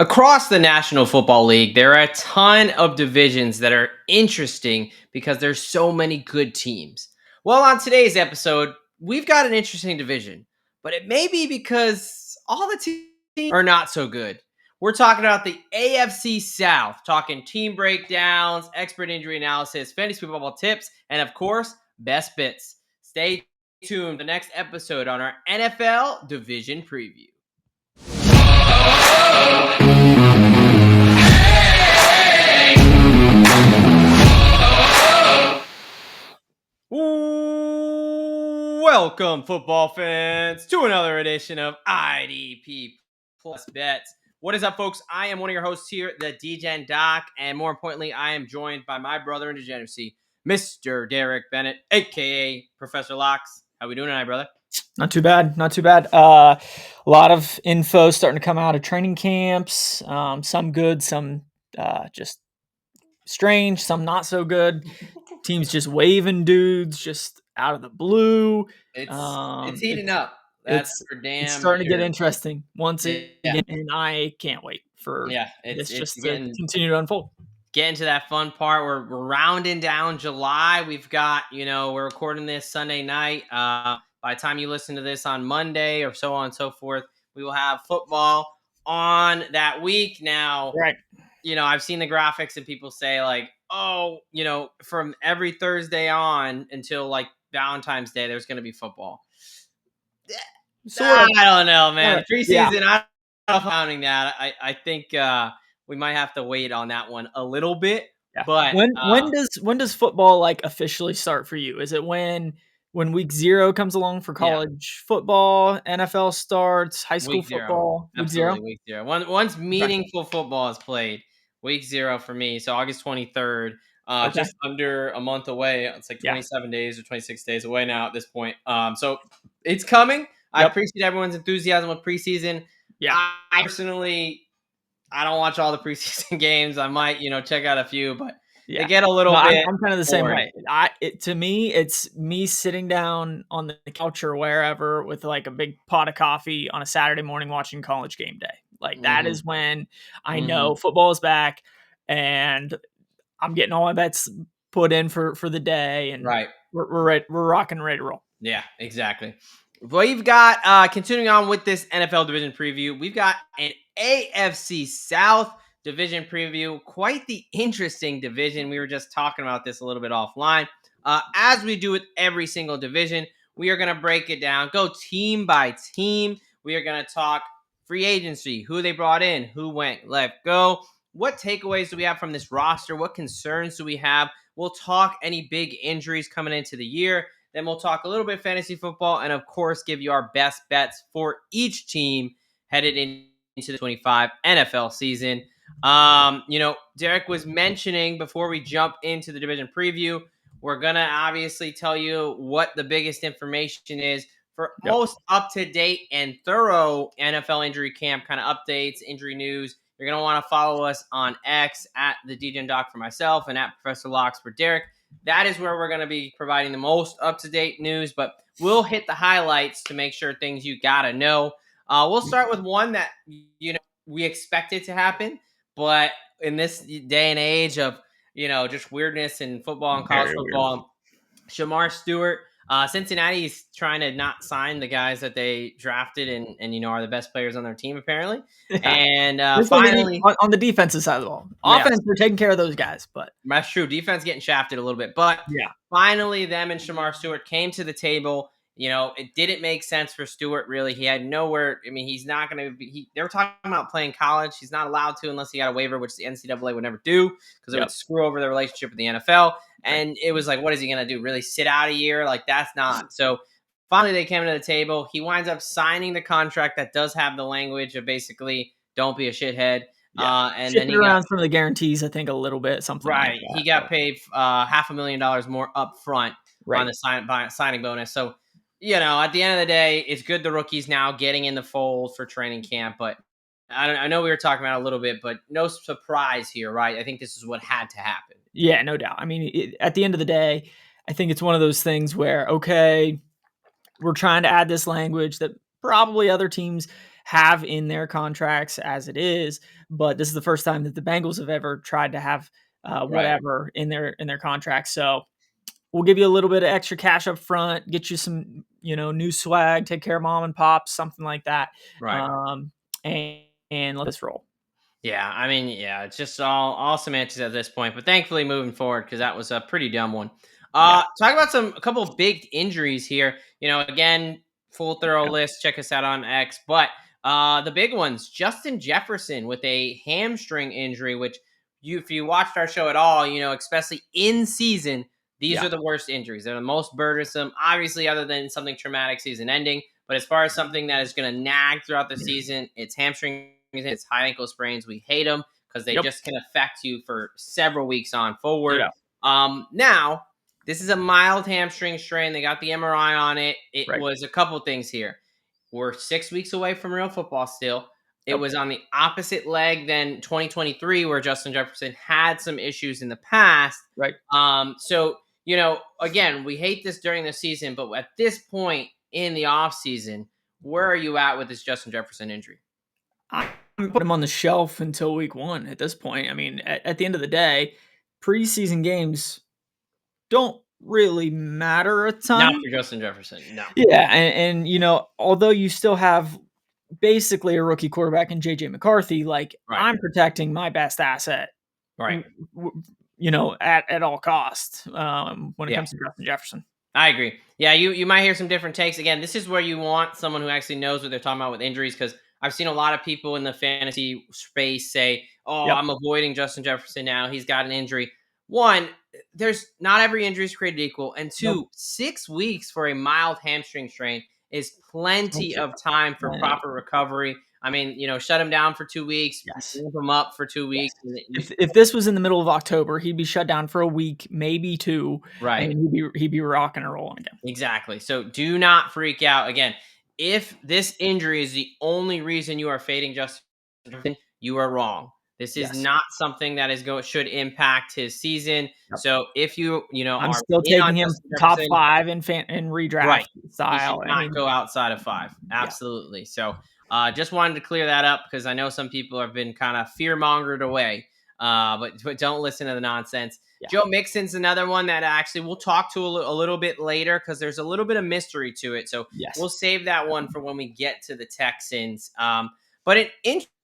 Across the National Football League, there are a ton of divisions that are interesting because there's so many good teams. Well, on today's episode, we've got an interesting division, but it may be because all the teams are not so good. We're talking about the AFC South, talking team breakdowns, expert injury analysis, fantasy football tips, and of course, best bits. Stay tuned for the next episode on our NFL division preview. Welcome, football fans, to another edition of IDP Plus Bets. What is up, folks? I am one of your hosts here, the Degen Doc, and more importantly, I am joined by my brother in degeneracy, Mr. Derek Bennett, aka Professor Locks. How we doing tonight, brother? Not too bad. A lot of info starting to come out of training camps. Some good, some just strange, some not so good. Teams just waving dudes just out of the blue. It's heating up. That's for damn It's starting sure. to get interesting once again, and I can't wait for this just to continue to unfold. Getting to that fun part. We're rounding down July. We've got, we're recording this Sunday night. By the time you listen to this on Monday or so on and so forth, we will have football on that week. Now, right. I've seen the graphics and people say like, from every Thursday on until like Valentine's Day, there's going to be football. I don't know, man. Preseason, I'm not counting that. I think we might have to wait on that one a little bit. Yeah. But when does football like officially start for you? Is it when week 0 comes along for college football, NFL starts, high school football? Absolutely, week 0. Once meaningful football is played, week 0 for me. So August 23rd, just under a month away. It's like 27 days or 26 days away now at this point. So it's coming. I appreciate everyone's enthusiasm with preseason. Yeah, I personally, I don't watch all the preseason games. I might, check out a few, but they get a little bit. I'm kind of the same way. To me, it's me sitting down on the couch or wherever with like a big pot of coffee on a Saturday morning watching College Game Day. Like that is when I know football is back, and I'm getting all my bets put in for the day, and we're rocking, ready to roll. Yeah, exactly. We've got, continuing on with this NFL division preview, we've got an AFC South division preview. Quite the interesting division. We were just talking about this a little bit offline. As we do with every single division, we are going to break it down, go team by team. We are going to talk free agency, who they brought in, who went, let go. What takeaways do we have from this roster? What concerns do we have? We'll talk any big injuries coming into the year. Then we'll talk a little bit fantasy football and, of course, give you our best bets for each team headed into the 25 NFL season. Derek was mentioning before we jump into the division preview, we're going to obviously tell you what the biggest information is for most up-to-date and thorough NFL injury camp kind of updates, injury news. You're going to want to follow us on X at the Degen Doc for myself and at Professor Locks for Derek. That is where we're going to be providing the most up-to-date news, but we'll hit the highlights to make sure things you got to know. We'll start with one that, we expected to happen, but in this day and age of, just weirdness in football and college football, Shemar, Stewart, Cincinnati is trying to not sign the guys that they drafted and are the best players on their team, apparently. And finally, on the defensive side of the ball, offense, they're taking care of those guys. But that's true. Defense getting shafted a little bit. But finally, them and Shemar Stewart came to the table. It didn't make sense for Stewart, really. He had nowhere. I mean, he's not going to be. They were talking about playing college. He's not allowed to unless he got a waiver, which the NCAA would never do because it would screw over the relationship with the NFL. And it was like, what is he going to do? Really sit out a year? Like, that's not. So finally, they came to the table. He winds up signing the contract that does have the language of basically, don't be a shithead. And then he around some of the guarantees, I think, a little bit, something like that. He got paid $500,000 more up front on the signing bonus. So, at the end of the day, it's good the rookie's now getting in the fold for training camp. But I know we were talking about it a little bit, but no surprise here, right? I think this is what had to happen. Yeah, no doubt. I mean, at the end of the day, I think it's one of those things where, okay, we're trying to add this language that probably other teams have in their contracts as it is, but this is the first time that the Bengals have ever tried to have whatever in their contracts. So we'll give you a little bit of extra cash up front, get you some, new swag, take care of mom and pops, something like that. Right. And let us roll. Yeah, I mean, yeah, it's just all semantics at this point. But thankfully, moving forward, because that was a pretty dumb one. Yeah. Talk about a couple of big injuries here. Again, full thorough Yeah. list. Check us out on X. But the big ones: Justin Jefferson with a hamstring injury, which if you watched our show at all, especially in season, these Yeah. are the worst injuries. They're the most burdensome, obviously, other than something traumatic season ending. But as far as something that is going to nag throughout the season, it's hamstring. It's high ankle sprains. We hate them because they just can affect you for several weeks on forward. Yeah. Now, this is a mild hamstring strain. They got the MRI on it. It Right. was a couple things here. We're 6 weeks away from real football still. It was on the opposite leg than 2023, where Justin Jefferson had some issues in the past. Right. So, again, we hate this during the season, but at this point in the offseason, where are you at with this Justin Jefferson injury? I'm putting him on the shelf until week 1 at this point. I mean, at the end of the day, preseason games don't really matter a ton. Not for Justin Jefferson, no. Yeah, and although you still have basically a rookie quarterback in JJ McCarthy, like I'm protecting my best asset, right? At all costs when it comes to Justin Jefferson. I agree. Yeah, you might hear some different takes. Again, this is where you want someone who actually knows what they're talking about with injuries, because I've seen a lot of people in the fantasy space say, "Oh, I'm avoiding Justin Jefferson now. He's got an injury." One, there's not every injury is created equal, and two, 6 weeks for a mild hamstring strain is plenty of time for proper recovery. I mean, shut him down for 2 weeks, move him up for 2 weeks. If this was in the middle of October, he'd be shut down for a week, maybe 2, and he'd be rocking and rolling again. Exactly. So do not freak out. Again, if this injury is the only reason you are fading Justin Jefferson, you are wrong. This is not something that should impact his season. So if I'm are still taking him top 5 in redraft style. He should not go outside of 5. Absolutely. So just wanted to clear that up, because I know some people have been kind of fear-mongered away. But don't listen to the nonsense. Joe Mixon's another one that actually we'll talk to a little bit later, because there's a little bit of mystery to it. So we'll save that one for when we get to the Texans. But an interesting,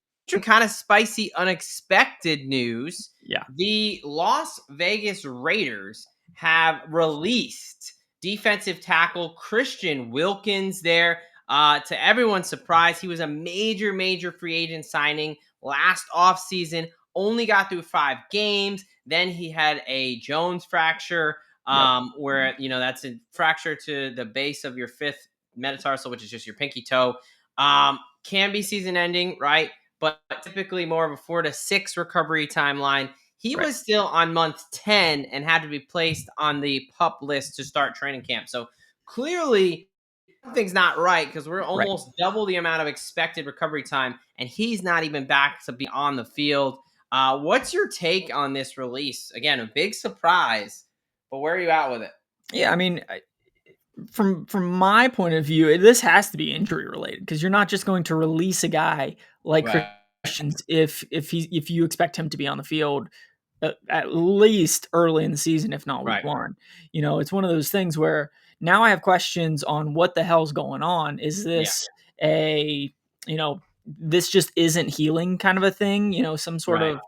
kind of spicy, unexpected news. The Las Vegas Raiders have released defensive tackle Christian Wilkins there. To everyone's surprise, he was a major free agent signing last offseason. Only got through 5 games. Then he had a Jones fracture, where, that's a fracture to the base of your 5th metatarsal, which is just your pinky toe. Can be season ending, right? But typically more of a 4 to 6 recovery timeline. He was still on month 10 and had to be placed on the PUP list to start training camp. So clearly something's not right, because we're almost double the amount of expected recovery time, and he's not even back to be on the field. What's your take on this release? Again, a big surprise, but where are you at with it? Yeah, I mean, from my point of view, this has to be injury related, because you're not just going to release a guy like Christians if you expect him to be on the field at least early in the season, if not week 1. It's one of those things where now I have questions on what the hell's going on. Is this this just isn't healing kind of a thing? Some sort of,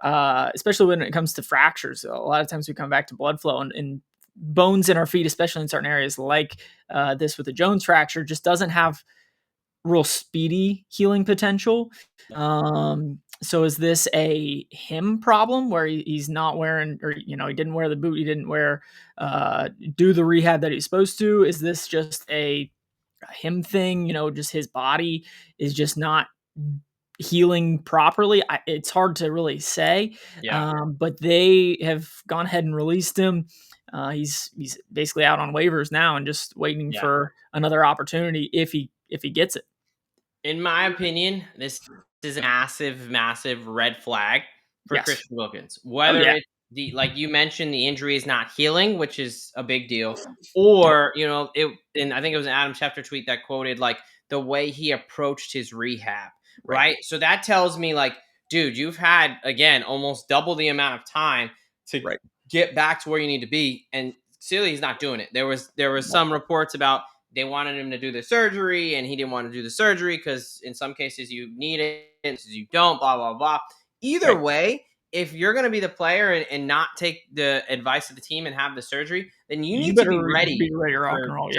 especially when it comes to fractures. A lot of times we come back to blood flow, and bones in our feet, especially in certain areas like this with the Jones fracture, just doesn't have real speedy healing potential. So is this a him problem where he's not wearing, or he didn't wear the boot, he didn't do the rehab that he's supposed to? Is this just a him thing? Just his body is just not healing properly. It's hard to really say. But they have gone ahead and released him. He's basically out on waivers now and just waiting for another opportunity if he gets it. In my opinion, this is a massive red flag for Christian Wilkins. Whether it's like you mentioned, the injury is not healing, which is a big deal, or and I think it was an Adam Schefter tweet that quoted, like, the way he approached his rehab, right? So that tells me, like, dude, you've had, again, almost double the amount of time to get back to where you need to be. And clearly he's not doing it. There was some reports about they wanted him to do the surgery and he didn't want to do the surgery because in some cases you need it, in cases you don't, blah, blah, blah. Either way, if you're going to be the player and not take the advice of the team and have the surgery, then you need to be ready to rock and roll,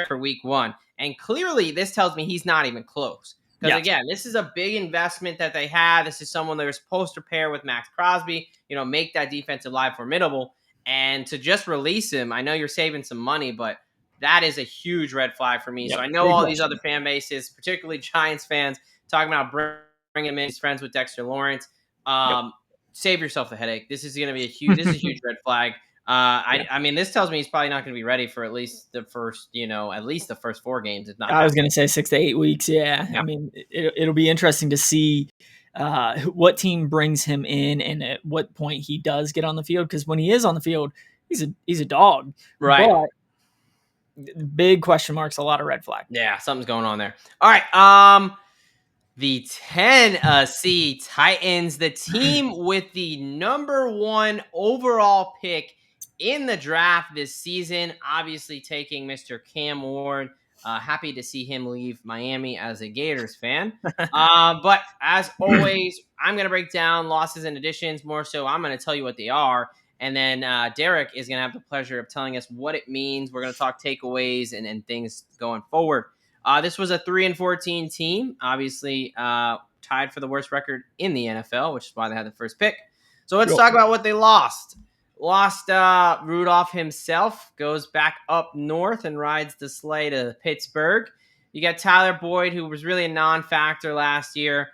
for week one. And clearly this tells me he's not even close. Because again, this is a big investment that they have. This is someone they're supposed to pair with Max Crosby, make that defensive line formidable. And to just release him, I know you're saving some money, but that is a huge red flag for me. So I know all these other fan bases, particularly Giants fans, talking about bringing him in. He's friends with Dexter Lawrence. Save yourself a headache. This is going to be a huge red flag. I mean, this tells me he's probably not going to be ready for at least the first 4 games. If not, I was going to say 6 to 8 weeks. Yeah. I mean, it'll be interesting to see what team brings him in and at what point he does get on the field. Because when he is on the field, he's a dog, right? But big question marks, a lot of red flag. Yeah, something's going on there. All right. The Tennessee Titans, the team with the number 1 overall pick in the draft this season, obviously taking Mr. Cam Ward. Happy to see him leave Miami as a Gators fan. But as always, I'm going to break down losses and additions. More so, I'm going to tell you what they are. And then Derek is going to have the pleasure of telling us what it means. We're going to talk takeaways and things going forward. This was a 3-14 team, obviously tied for the worst record in the NFL, which is why they had the first pick. So let's talk about what they lost. Rudolph himself, goes back up north and rides the sleigh to Pittsburgh. You got Tyler Boyd, who was really a non-factor last year.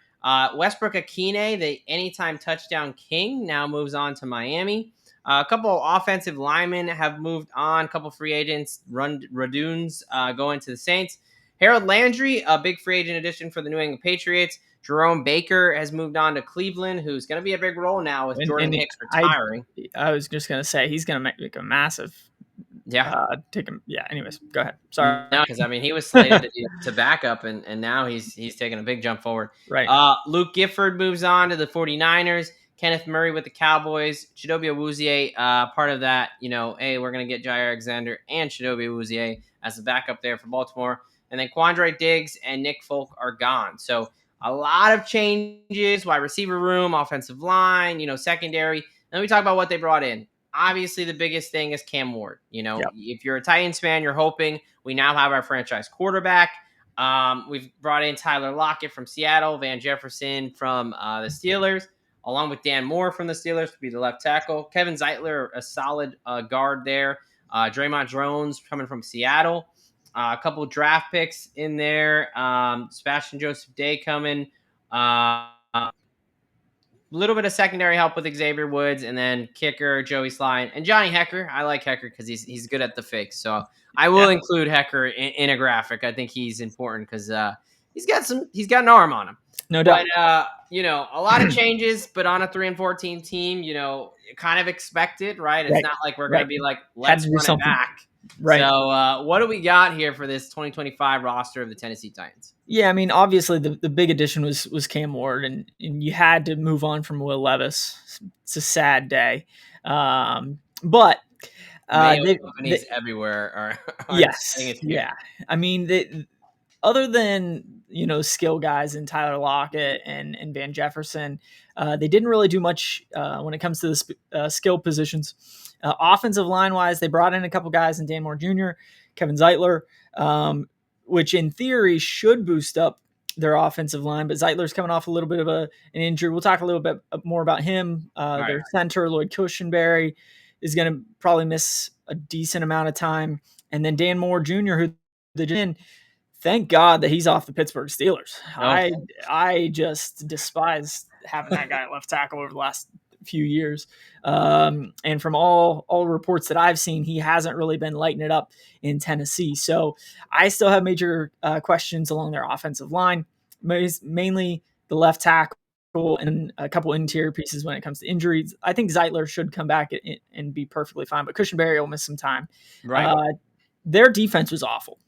Westbrook Akine, the anytime touchdown king, now moves on to Miami. A couple of offensive linemen have moved on. A couple of free agents, Raduns, going to the Saints. Harold Landry, a big free agent addition for the New England Patriots. Jerome Baker has moved on to Cleveland, who's going to be a big role now with Jordan Hicks retiring. I was just going to say he's going to make a massive take him. Yeah. Anyways, go ahead. Sorry. No, because I mean he was slated to back up, and now he's taking a big jump forward. Right. Luke Gifford moves on to the 49ers. Kenneth Murray with the Cowboys. Chidobe Awuzie, part of that. Hey, we're going to get Jair Alexander and Chidobe Awuzie as a backup there for Baltimore. And then Quandre Diggs and Nick Folk are gone. So a lot of changes, wide receiver room, offensive line, secondary. Then we talk about what they brought in. Obviously, the biggest thing is Cam Ward. If you're a Titans fan, you're hoping we now have our franchise quarterback. We've brought in Tyler Lockett from Seattle, Van Jefferson from the Steelers, along with Dan Moore from the Steelers to be the left tackle. Kevin Zeitler, a solid guard there. Draymond Jones coming from Seattle. A couple of draft picks in there. Sebastian Joseph Day coming. A little bit of secondary help with Xavier Woods, and then kicker Joey Slye and Johnny Hecker. I like Hecker because he's good at the fakes. So I will include Hecker in a graphic. I think he's important because he's got an arm on him. No doubt. But a lot of changes, but on a 3-14 team, kind of expected, right? It's not like we're going to be like, let's run it back. Right. So what do we got here for this 2025 roster of the Tennessee Titans? Yeah, I mean, obviously the big addition was Cam Ward, and you had to move on from Will Levis. It's a sad day. But companies everywhere are yes. Yeah. I mean, other than, skill guys in Tyler Lockett and Van Jefferson, they didn't really do much when it comes to the skill positions. Offensive line-wise, they brought in a couple guys in Dan Moore Jr., Kevin Zeitler, which in theory should boost up their offensive line, but Zeitler's coming off a little bit of an injury. We'll talk a little bit more about him. Their center, Lloyd Cushenberry, is going to probably miss a decent amount of time. And then Dan Moore Jr., who they did in, thank God that he's off the Pittsburgh Steelers. Oh. I just despise having that guy at left tackle over the last few years. And from all reports that I've seen, he hasn't really been lighting it up in Tennessee. So I still have major questions along their offensive line, mainly the left tackle and a couple interior pieces when it comes to injuries. I think Zeitler should come back and be perfectly fine, but Cushenberry will miss some time. Right. Their defense was awful.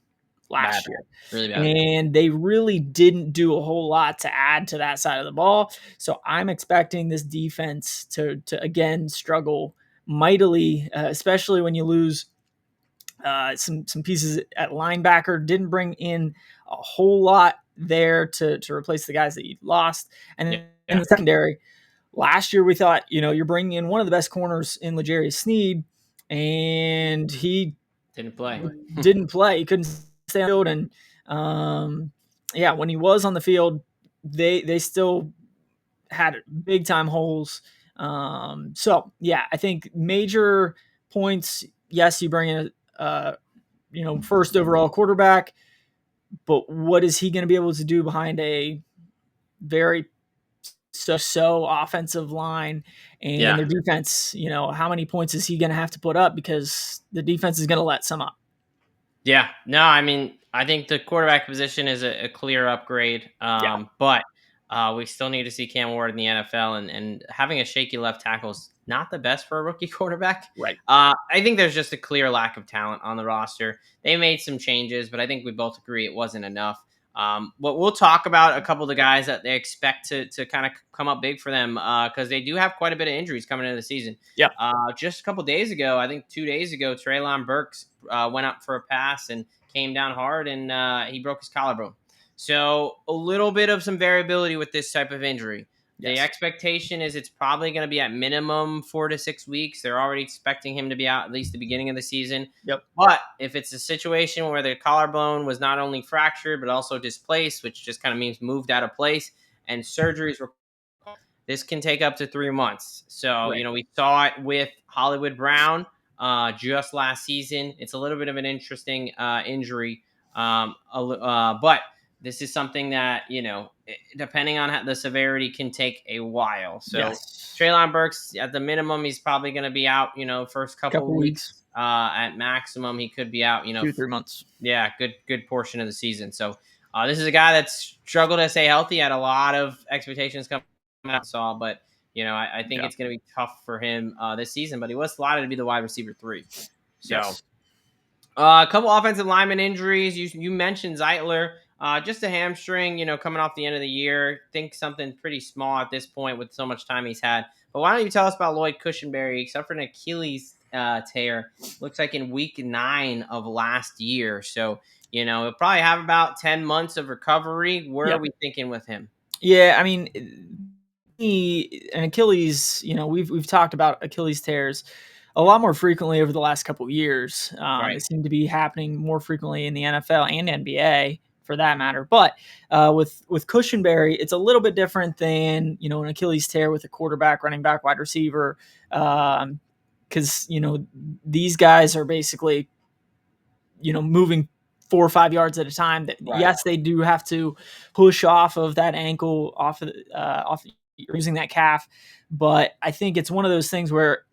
last year. Really bad. And they really didn't do a whole lot to add to that side of the ball. So I'm expecting this defense to again struggle mightily, especially when you lose some pieces at linebacker. Didn't bring in a whole lot there to replace the guys that you lost. And then in the secondary, last year we thought, you're bringing in one of the best corners in L'Jarius Sneed, and he didn't play. He couldn't stay on the field. And when he was on the field, they still had big time holes. I think major points. Yes, you bring in a first overall quarterback, but what is he going to be able to do behind a very so offensive line and their defense? How many points is he going to have to put up, because the defense is going to let some up? Yeah, no, I mean, I think the quarterback position is a clear upgrade, but we still need to see Cam Ward in the NFL, and having a shaky left tackle is not the best for a rookie quarterback. Right. I think there's just a clear lack of talent on the roster. They made some changes, but I think we both agree it wasn't enough. But we'll talk about a couple of the guys that they expect to kind of come up big for them, because they do have quite a bit of injuries coming into the season. Yeah. Just a couple days ago, I think 2 days ago, Treylon Burks went up for a pass and came down hard, and he broke his collarbone. So a little bit of some variability with this type of injury. The expectation is it's probably going to be at minimum 4 to 6 weeks. They're already expecting him to be out at least the beginning of the season. Yep. But if it's a situation where the collarbone was not only fractured but also displaced, which just kind of means moved out of place, and surgeries were, this can take up to 3 months. So, we saw it with Hollywood Brown just last season. It's a little bit of an interesting injury, but this is something that, depending on the severity, can take a while. So Treylon Burks, at the minimum, he's probably going to be out, first couple weeks. At maximum, he could be out, 2-3 months. Yeah, good portion of the season. So this is a guy that's struggled to stay healthy. Had a lot of expectations coming out, but I think it's going to be tough for him this season. But he was slotted to be the wide receiver 3. So a couple offensive lineman injuries. You mentioned Zeitler. Just a hamstring, coming off the end of the year. Think something pretty small at this point with so much time he's had. But why don't you tell us about Lloyd Cushenberry? Except for an Achilles tear, looks like in week 9 of last year. So, he'll probably have about 10 months of recovery. Where are we thinking with him? Yeah, I mean, an Achilles, we've talked about Achilles tears a lot more frequently over the last couple of years. They seem to be happening more frequently in the NFL and NBA, for that matter. But with Cushenberry, it's a little bit different than, an Achilles tear with a quarterback, running back, wide receiver. Because, these guys are basically, moving 4 or 5 yards at a time. Yes, they do have to push off of that ankle, off using that calf. But I think it's one of those things where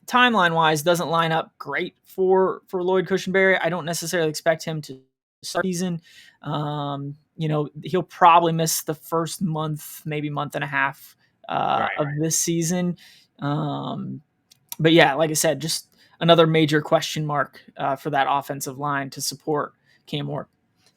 timeline wise doesn't line up great for Lloyd Cushenberry. I don't necessarily expect him to start the season. He'll probably miss the first month, maybe month and a half of this season. But yeah, like I said, just another major question mark for that offensive line to support Cam Ward.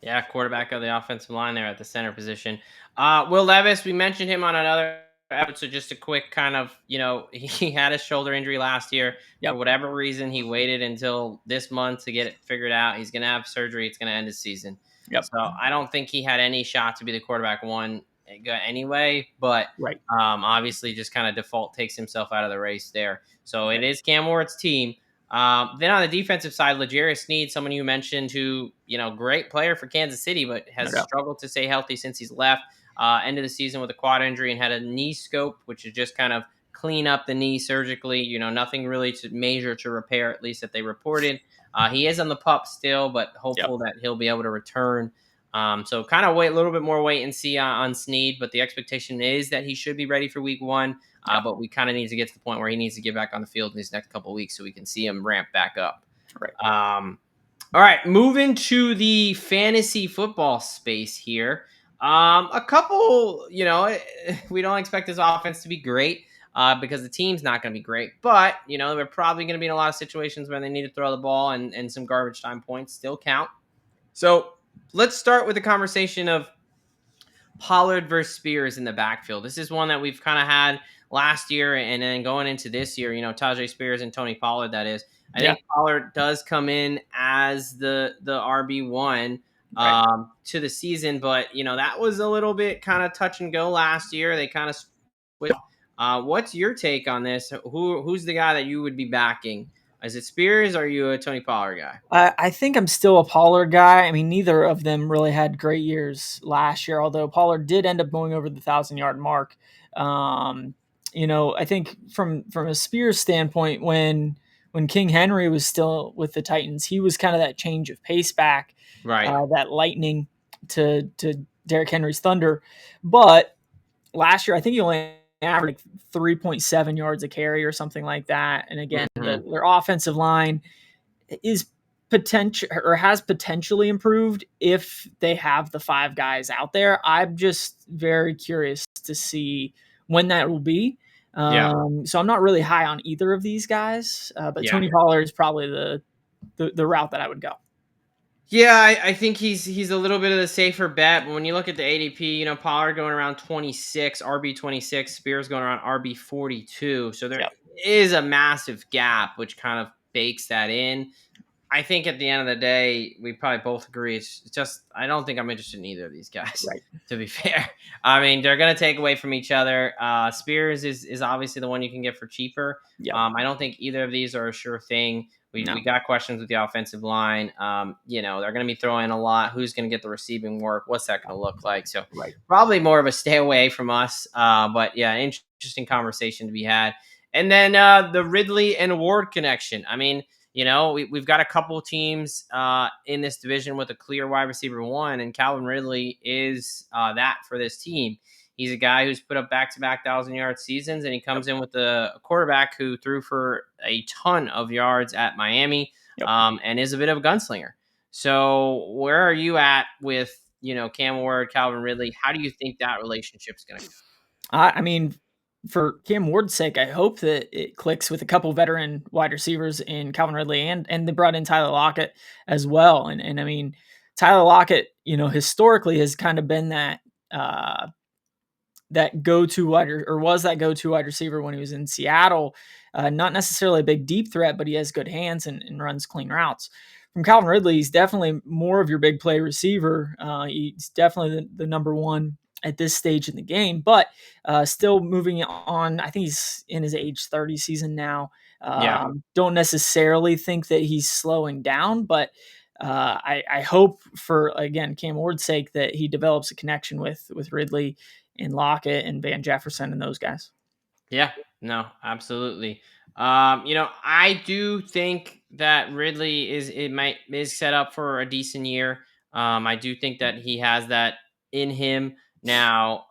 Yeah, quarterback of the offensive line there at the center position. Will Levis, we mentioned him on another episode. So just a quick kind of, he had a shoulder injury last year. For whatever reason, he waited until this month to get it figured out. He's going to have surgery. It's going to end his season. So I don't think he had any shot to be the quarterback 1 anyway, but obviously just kind of default takes himself out of the race there. So it is Cam Ward's team. Then on the defensive side, L'Jarius Sneed, someone you mentioned who, great player for Kansas City, but has struggled to stay healthy since he's left. End of the season with a quad injury and had a knee scope, which is just kind of clean up the knee surgically. Nothing really major to repair, at least that they reported. He is on the PUP still, but hopeful that he'll be able to return. So kind of a little bit more wait and see on Sneed, but the expectation is that he should be ready for week 1. But we kind of need to get to the point where he needs to get back on the field in these next couple of weeks so we can see him ramp back up. All right, moving to the fantasy football space here. A couple, we don't expect this offense to be great because the team's not going to be great. But, they're probably going to be in a lot of situations where they need to throw the ball, and some garbage time points still count. So let's start with the conversation of Pollard versus Spears in the backfield. This is one that we've kind of had last year, and then going into this year, Tajay Spears and Tony Pollard. That is, I Yeah. think Pollard does come in as the RB1 Right. to the season, but that was a little bit kind of touch and go last year. They kind of switched. What's your take on this? Who's the guy that you would be backing? Is it Spears or are you a Tony Pollard guy? I think I'm still a Pollard guy. I mean, neither of them really had great years last year, although Pollard did end up going over the 1,000-yard mark. I think from a Spears standpoint, when King Henry was still with the Titans, he was kind of that change of pace back, Right. that lightning to Derrick Henry's thunder. But last year, I think he only averaged 3.7 yards a carry or something like that. And again, Mm-hmm. their offensive line is potential or has potentially improved if they have the 5 guys out there. I'm just very curious to see when that will be. Yeah. So I'm not really high on either of these guys, but Yeah. Tony Pollard is probably the route that I would go. Yeah, I think he's a little bit of the safer bet. But when you look at the ADP, Pollard going around 26, RB 26, Spears going around RB 42. So there Yep. is a massive gap, which kind of bakes that in. I think at the end of the day, we probably both agree. It's just I don't think I'm interested in either of these guys. Right. To be fair, I mean they're going to take away from each other. Spears is obviously the one you can get for cheaper. Yep. I don't think either of these are a sure thing. We got questions with the offensive line. They're going to be throwing a lot. Who's going to get the receiving work? What's that going to look like? So Right. probably more of a stay away from us. But yeah, interesting conversation to be had. And then the Ridley and Ward connection. I mean, we've got a couple teams in this division with a clear wide receiver 1, and Calvin Ridley is that for this team. He's a guy who's put up back-to-back 1,000-yard seasons, and he comes in with a quarterback who threw for a ton of yards at Miami, and is a bit of a gunslinger. So where are you at with, Cam Ward, Calvin Ridley? How do you think that relationship's going to go? I mean, for Cam Ward's sake, I hope that it clicks with a couple veteran wide receivers in Calvin Ridley and they brought in Tyler Lockett as well. And I mean, Tyler Lockett, historically has kind of been that that go-to was that go-to wide receiver when he was in Seattle. Not necessarily a big deep threat, but he has good hands and runs clean routes. From Calvin Ridley, he's definitely more of your big play receiver. He's definitely the number one at this stage in the game, but still moving on. I think he's in his age 30 season now. Don't necessarily think that he's slowing down, but I hope for, again, Cam Ward's sake, that he develops a connection with Ridley and Lockett and Van Jefferson and those guys. Yeah, no, absolutely. I do think that Ridley is set up for a decent year. I do think that he has that in him. Now,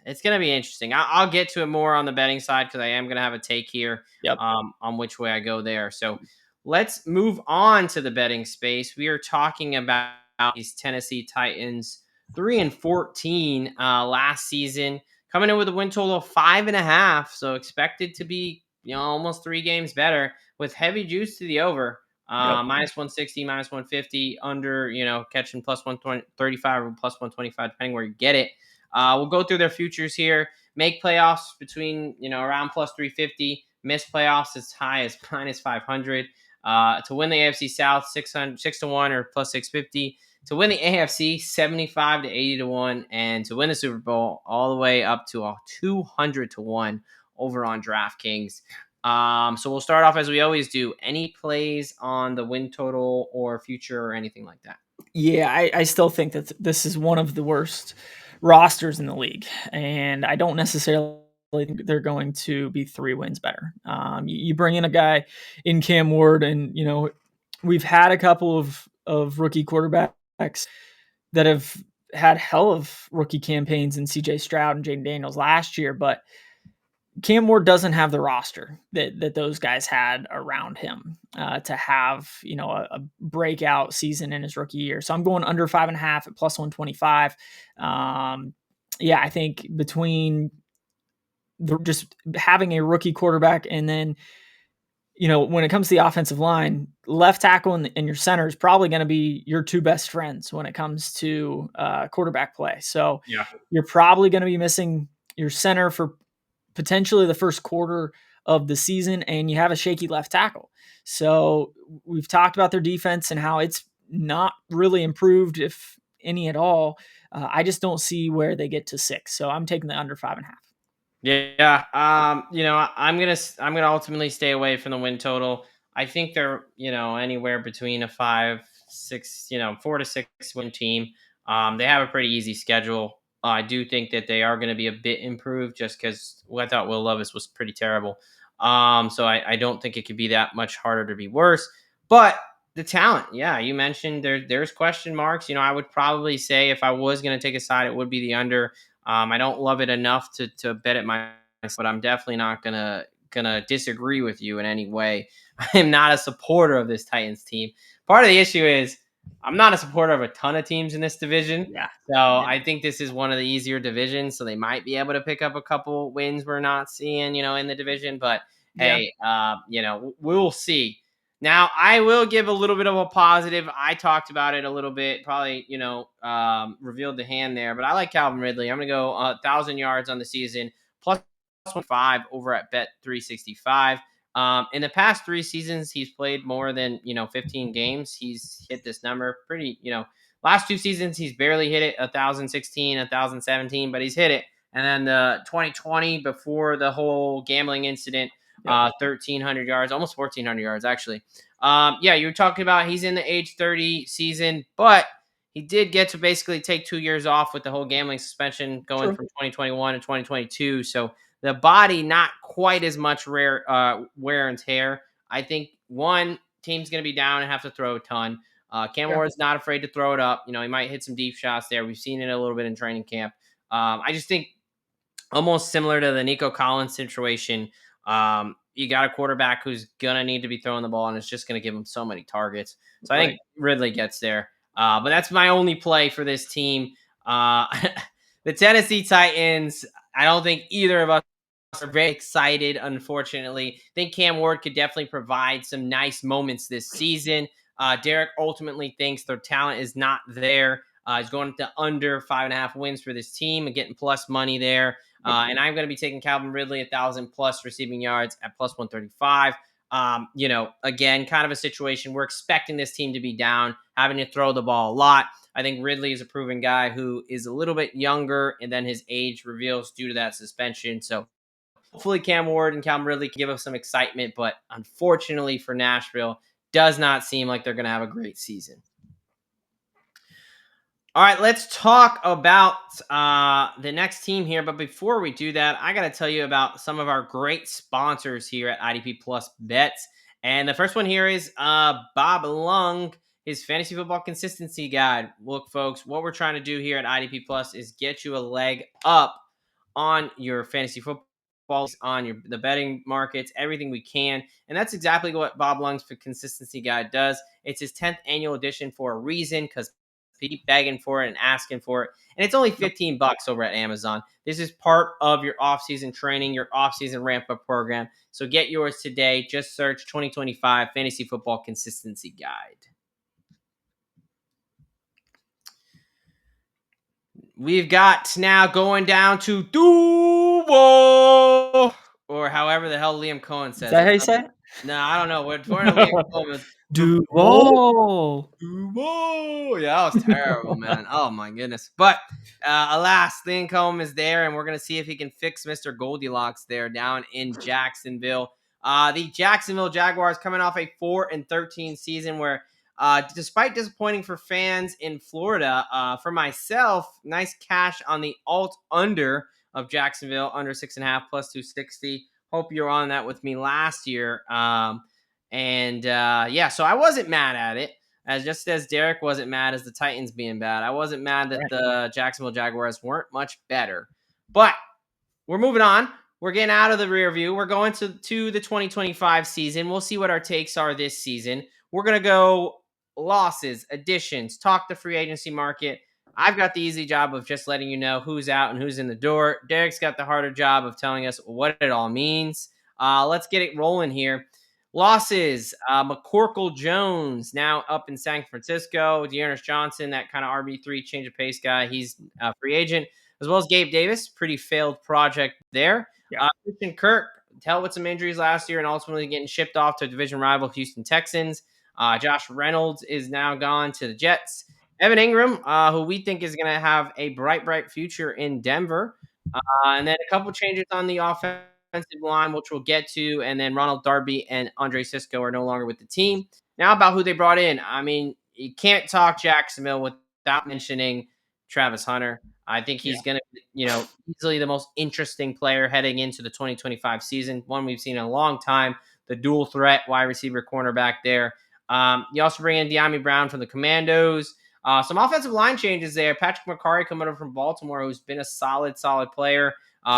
it's going to be interesting. I'll get to it more on the betting side because I am going to have a take here on which way I go there. So let's move on to the betting space. We are talking about these Tennessee Titans, 3-14 last season, coming in with a win total of 5.5. So expected to be, almost 3 games better with heavy juice to the over. Minus 160, minus 150, under, catching plus 135 or plus 125, depending where you get it. We'll go through their futures here. Make playoffs between, around plus 350. Miss playoffs as high as minus 500. To win the AFC South, 6-1 or plus 650. To win the AFC, 75 to 80 to 1. And to win the Super Bowl, all the way up to a 200 to 1 over on DraftKings. So we'll start off as we always do. Any plays on the win total or future or anything like that? Yeah, I still think that this is one of the worst rosters in the league, and I don't necessarily think they're going to be 3 wins better. You bring in a guy in Cam Ward, and we've had a couple of rookie quarterbacks that have had hell of rookie campaigns in C.J. Stroud and Jaden Daniels last year, but Cam Ward doesn't have the roster that those guys had around him to have, a breakout season in his rookie year. So I'm going under 5.5 at plus 125. I think between just having a rookie quarterback and then, when it comes to the offensive line, left tackle and your center is probably going to be your two best friends when it comes to quarterback play. So you're probably going to be missing your center for potentially the first quarter of the season, and you have a shaky left tackle. So we've talked about their defense and how it's not really improved, if any at all. I just don't see where they get to 6. So I'm taking the under 5.5. Yeah. I'm gonna ultimately stay away from the win total. I think they're anywhere between a 5-6, 4 to 6 win team. They have a pretty easy schedule. I do think that they are going to be a bit improved just because I thought Will Levis was pretty terrible. So I don't think it could be that much harder to be worse. But the talent, yeah, you mentioned there's question marks. I would probably say if I was going to take a side, it would be the under. I don't love it enough to bet it myself, but I'm definitely not gonna disagree with you in any way. I am not a supporter of this Titans team. Part of the issue is I'm not a supporter of a ton of teams in this division. Yeah. So I think this is one of the easier divisions. So they might be able to pick up a couple wins we're not seeing, in the division. But hey, we'll see. Now, I will give a little bit of a positive. I talked about it a little bit, probably, revealed the hand there, but I like Calvin Ridley. I'm going to go 1,000 yards on the season, plus 5 over at Bet 365. In the past 3 seasons, he's played more than, 15 games. He's hit this number pretty, last 2 seasons, he's barely hit it 1,016, 1,017, but he's hit it. And then the 2020, before the whole gambling incident, 1,300 yards, almost 1,400 yards, actually. You were talking about he's in the age 30 season, but he did get to basically take 2 years off with the whole gambling suspension going from 2021 to 2022. So the body, not quite as much wear and tear. I think one team's going to be down and have to throw a ton. Cam Ward's not afraid to throw it up. He might hit some deep shots there. We've seen it a little bit in training camp. I just think almost similar to the Nico Collins situation. You got a quarterback who's gonna need to be throwing the ball, and it's just gonna give him so many targets. So I think Ridley gets there. But that's my only play for this team. The Tennessee Titans, I don't think either of us are very excited, unfortunately. I think Cam Ward could definitely provide some nice moments this season. Derek ultimately thinks their talent is not there. He's going to under 5.5 wins for this team and getting plus money there. And I'm going to be taking Calvin Ridley 1,000 plus receiving yards at plus 135. Again, kind of a situation. We're expecting this team to be down, having to throw the ball a lot. I think Ridley is a proven guy who is a little bit younger, and then his age reveals due to that suspension. So hopefully Cam Ward and Calvin Ridley can give us some excitement, but unfortunately for Nashville, does not seem like they're going to have a great season. All right, let's talk about the next team here. But before we do that, I got to tell you about some of our great sponsors here at IDP Plus Bets. And the first one here is Bob Lung, his fantasy football consistency guide. Look, folks, what we're trying to do here at IDP Plus is get you a leg up on your fantasy football, on the betting markets, everything we can. And that's exactly what Bob Lung's consistency guide does. It's his 10th annual edition for a reason, because keep begging for it and asking for it. And it's only $15 over at Amazon. This is part of your off-season training, your off-season ramp-up program. So get yours today. Just search 2025 Fantasy Football Consistency Guide. We've got now going down to Duval, or however the hell Liam Cohen says. Is that how you say it? No, I don't know. We're Liam Cohen. Duval. Yeah, that was terrible, man. Oh my goodness. But alas, Liam Cohen is there, and we're gonna see if he can fix Mr. Goldilocks there down in Jacksonville. The Jacksonville Jaguars coming off a 4-13 season where, despite disappointing for fans in Florida, for myself, nice cash on the alt under of Jacksonville, under 6.5 plus 260. Hope you're on that with me last year. So I wasn't mad at it. Just as Derek wasn't mad as the Titans being bad. I wasn't mad that the Jacksonville Jaguars weren't much better. But we're moving on. We're getting out of the rear view. We're going to the 2025 season. We'll see what our takes are this season. We're going to go losses, additions, talk the free agency market. I've got the easy job of just letting you know who's out and who's in the door. Derek's got the harder job of telling us what it all means. Let's get it rolling here. Losses, McCorkle Jones now up in San Francisco. Dearness Johnson, that kind of RB3 change of pace guy, he's a free agent, as well as Gabe Davis, pretty failed project there. Yeah. Christian Kirk, dealt with some injuries last year and ultimately getting shipped off to division rival Houston Texans. Josh Reynolds is now gone to the Jets. Evan Ingram, who we think is going to have a bright future in Denver. And then a couple changes on the offensive line, which we'll get to. And then Ronald Darby and Andre Sisco are no longer with the team. Now about who they brought in. I mean, you can't talk Jacksonville without mentioning Travis Hunter. I think he's going to, easily the most interesting player heading into the 2025 season. One we've seen in a long time. The dual threat wide receiver cornerback there. You also bring in De'Ami Brown from the Commandos. Some offensive line changes there. Patrick McCarry coming over from Baltimore, who's been a solid player.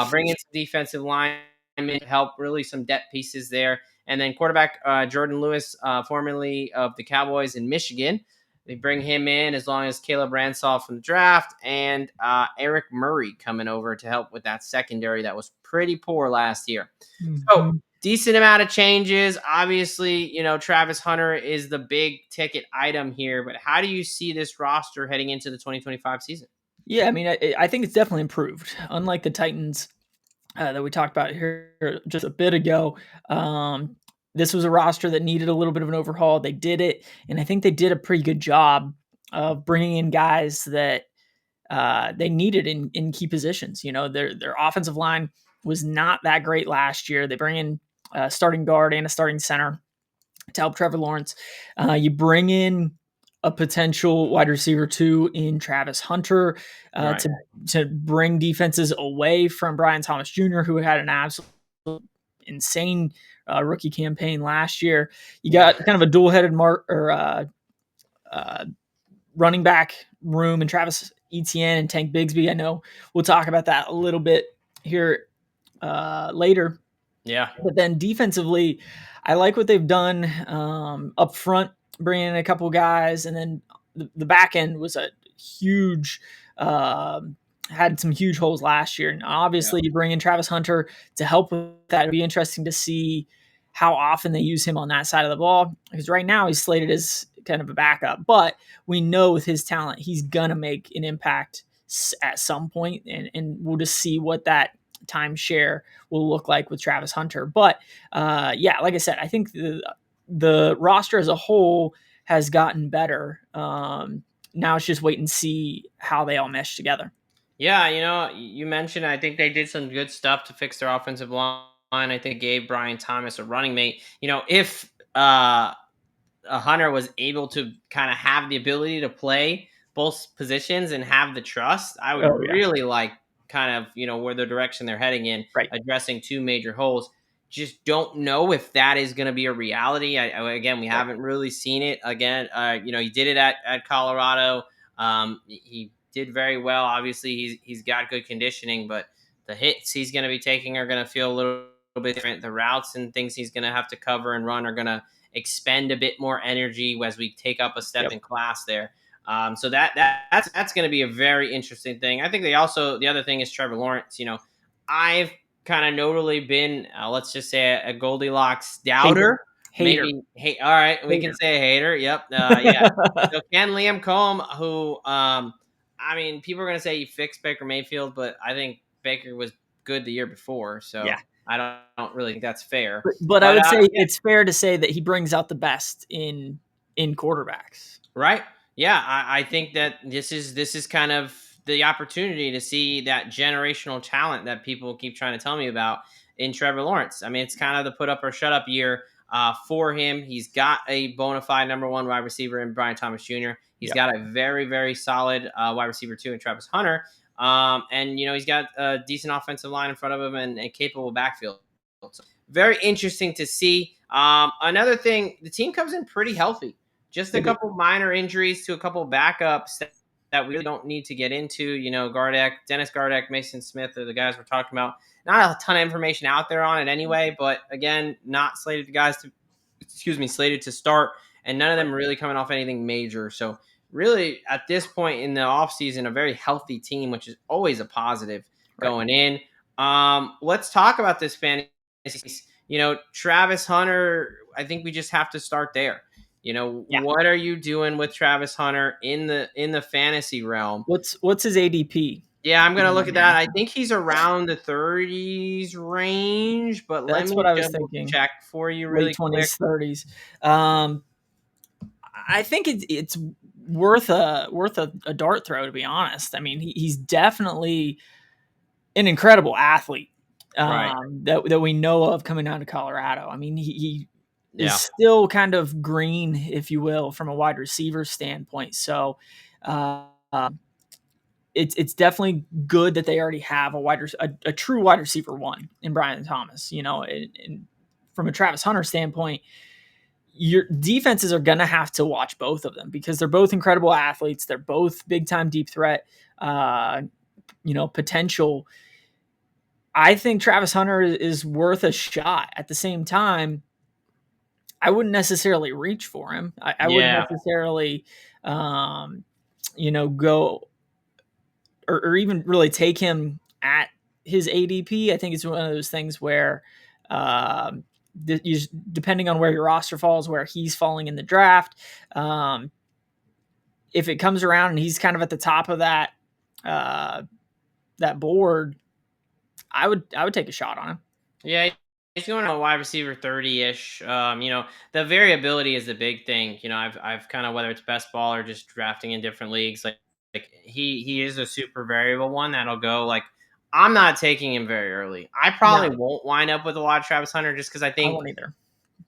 Bring in some defensive linemen to help, really some depth pieces there. And then quarterback Jordan Lewis, formerly of the Cowboys in Michigan. They bring him in as long as Caleb Ransolph from the draft and Eric Murray coming over to help with that secondary that was pretty poor last year. Mm-hmm. So decent amount of changes. Obviously, Travis Hunter is the big ticket item here, but how do you see this roster heading into the 2025 season? Yeah, I mean, I think it's definitely improved. Unlike the Titans that we talked about here just a bit ago, this was a roster that needed a little bit of an overhaul. They did it, and I think they did a pretty good job of bringing in guys that they needed in key positions. Their offensive line was not that great last year. They bring in a starting guard and a starting center to help Trevor Lawrence. You bring in a potential wide receiver too in Travis Hunter Right. to bring defenses away from Brian Thomas Jr., who had an absolute insane rookie campaign last year. You got kind of a dual-headed running back room in Travis Etienne and Tank Bigsby. I know we'll talk about that a little bit here later. Yeah. But then defensively, I like what they've done up front, bringing in a couple guys, and then the back end was a huge, had some huge holes last year. And obviously, you bring in Travis Hunter to help with that. It'd be interesting to see how often they use him on that side of the ball, because right now he's slated as kind of a backup. But we know with his talent, he's gonna make an impact at some point, and we'll just see what that timeshare will look like with Travis Hunter. But like I said, I think the roster as a whole has gotten better. Now it's just wait and see how they all mesh together. Yeah, you mentioned, I think they did some good stuff to fix their offensive line. I think gave Brian Thomas a running mate. If a Hunter was able to kind of have the ability to play both positions and have the trust, I would really like kind of, where the direction they're heading in, addressing two major holes. Just don't know if that is going to be a reality. Again, we haven't really seen it. Again, he did it at Colorado. He did very well. Obviously, he's got good conditioning, but the hits he's going to be taking are going to feel a little bit different. The routes and things he's going to have to cover and run are going to expend a bit more energy as we take up a step in class there. So that's going to be a very interesting thing. I think the other thing is Trevor Lawrence. I've kind of notably been, let's just say a Goldilocks doubter. Hater. Maybe, all right, we can say a hater. Yep. Yeah. So can Liam Combs, who, I mean, people are going to say he fixed Baker Mayfield, but I think Baker was good the year before. So I don't really think that's fair. But I would say it's fair to say that he brings out the best in quarterbacks. Right. Yeah. I think that this is kind of the opportunity to see that generational talent that people keep trying to tell me about in Trevor Lawrence. I mean, it's kind of the put up or shut up year for him. He's got a bona fide number one wide receiver in Brian Thomas Jr. He's got a very, very solid wide receiver too in Travis Hunter. And, he's got a decent offensive line in front of him and a capable backfield. So very interesting to see. Another thing, the team comes in pretty healthy. Just a couple minor injuries to a couple backups that we really don't need to get into. Dennis Gardeck, Mason Smith are the guys we're talking about. Not a ton of information out there on it anyway, but again, not slated slated to start, and none of them really coming off anything major. So really, at this point in the offseason, a very healthy team, which is always a positive going in. Let's talk about this fantasy. Travis Hunter, I think we just have to start there. Yeah. What are you doing with Travis Hunter in the fantasy realm? What's his ADP? Yeah, I'm gonna look at that. I think he's around the 30s range, but let That's what me I was double thinking. check for you Late really quick. 20s, 30s. I think it's worth a dart throw, to be honest. I mean, he's definitely an incredible athlete Right. that we know of coming out of Colorado. I mean, he Yeah. is still kind of green, if you will, from a wide receiver standpoint. So it's definitely good that they already have a true wide receiver one in Brian Thomas. And from a Travis Hunter standpoint, your defenses are going to have to watch both of them because they're both incredible athletes. They're both big time deep threat, potential. I think Travis Hunter is worth a shot. At the same time, I wouldn't necessarily reach for him. I wouldn't necessarily, go or even really take him at his ADP. I think it's one of those things where, depending on where your roster falls, where he's falling in the draft, if it comes around and he's kind of at the top of that board, I would take a shot on him. Yeah, he's going to a wide receiver 30-ish. The variability is the big thing. I've kind of, whether it's best ball or just drafting in different leagues, like he is a super variable one that'll go like, I'm not taking him very early. I probably won't wind up with a lot of Travis Hunter just because I think I won't either.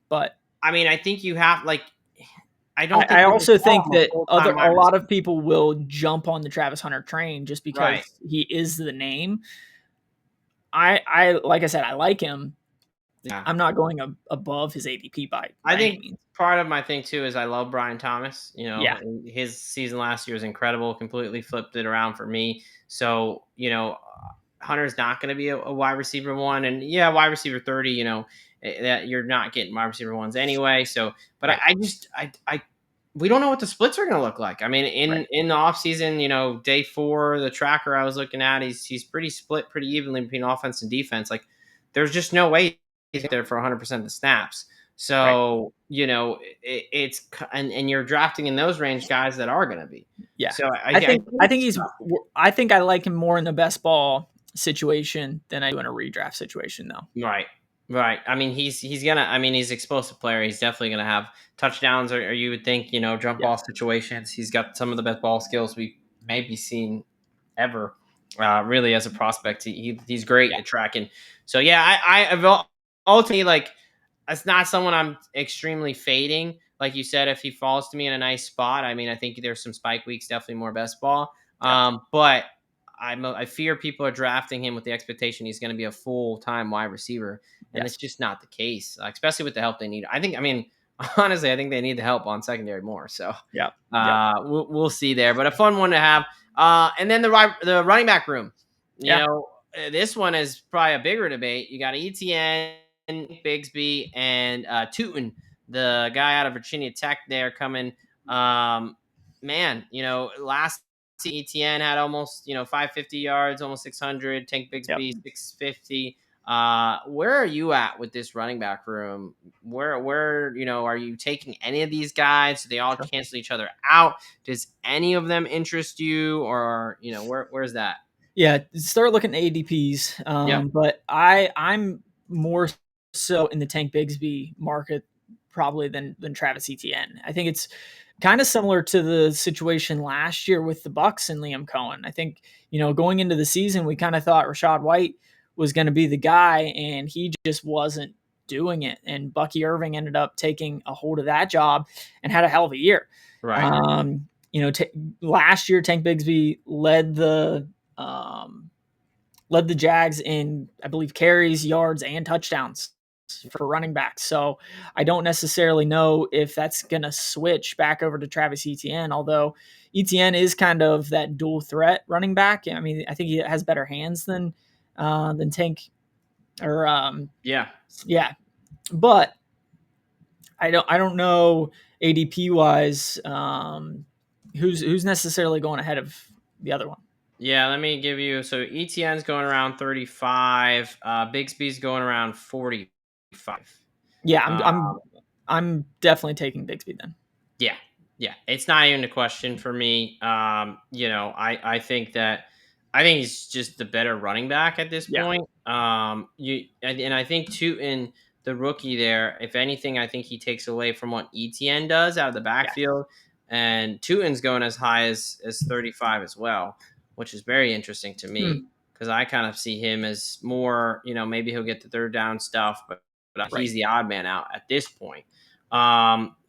But I mean, I think you have like I don't. I also think that a lot of people will jump on the Travis Hunter train just because he is the name. I like I said, I like him. Yeah. I'm not going above his ADP by I think any means. part of my thing too is I love Brian Thomas. Yeah. His season last year was incredible. Completely flipped it around for me. So Hunter's not going to be a wide receiver one, and wide receiver 30. That you're not getting wide receiver ones anyway. So, but I we don't know what the splits are going to look like. I mean, in the offseason, day 4, the tracker I was looking at, he's pretty split pretty evenly between offense and defense. Like, there's just no way he's there for 100% of the snaps. So, it's and you're drafting in those range guys that are going to be. Yeah. So I think I like him more in the best ball situation than I do in a redraft situation, though. Right. I mean, he's he's explosive player. He's definitely gonna have touchdowns, or you would think, jump ball situations. He's got some of the best ball skills we maybe seen ever. Really, as a prospect, he's great at tracking. So I ultimately, like, it's not someone I'm extremely fading. Like you said, if he falls to me in a nice spot, I mean, I think there's some spike weeks, definitely more best ball. But I fear people are drafting him with the expectation he's going to be a full-time wide receiver, and it's just not the case, especially with the help they need. Honestly, I think they need the help on secondary more. So we'll see there, but a fun one to have. And then the running back room. This one is probably a bigger debate. You got ETN, Bigsby, and Tootin, the guy out of Virginia Tech there coming. Last ETN had almost 550 yards, almost 600. Tank Bigsby 650. Where are you at with this running back room? Where are you taking any of these guys? Do they all cancel each other out? Does any of them interest you, or where's that? Yeah, start looking at ADPs. But I'm more so in the Tank Bigsby market probably than Travis Etienne. I think it's kind of similar to the situation last year with the Bucs and Liam Cohen. I think, going into the season, we kind of thought Rachaad White was going to be the guy, and he just wasn't doing it. And Bucky Irving ended up taking a hold of that job and had a hell of a year. Right. Last year, Tank Bigsby led the Jags in, I believe, carries, yards, and touchdowns for running backs. So I don't necessarily know if that's going to switch back over to Travis Etienne, although Etienne is kind of that dual threat running back. I mean, I think he has better hands than Tank or but I don't know ADP wise who's necessarily going ahead of the other one. Yeah, let me give you. So ETN's going around 35. Bigsby's going around 45. Yeah, I'm definitely taking Bigsby then. Yeah. Yeah. It's not even a question for me. I think he's just the better running back at this Yeah. point. And I think Tootin, the rookie there, if anything, I think he takes away from what ETN does out of the Yeah. backfield. And Tootin's going as high as 35 as well, which is very interesting to me because I kind of see him as more, maybe he'll get the third down stuff, but Right. he's the odd man out at this point.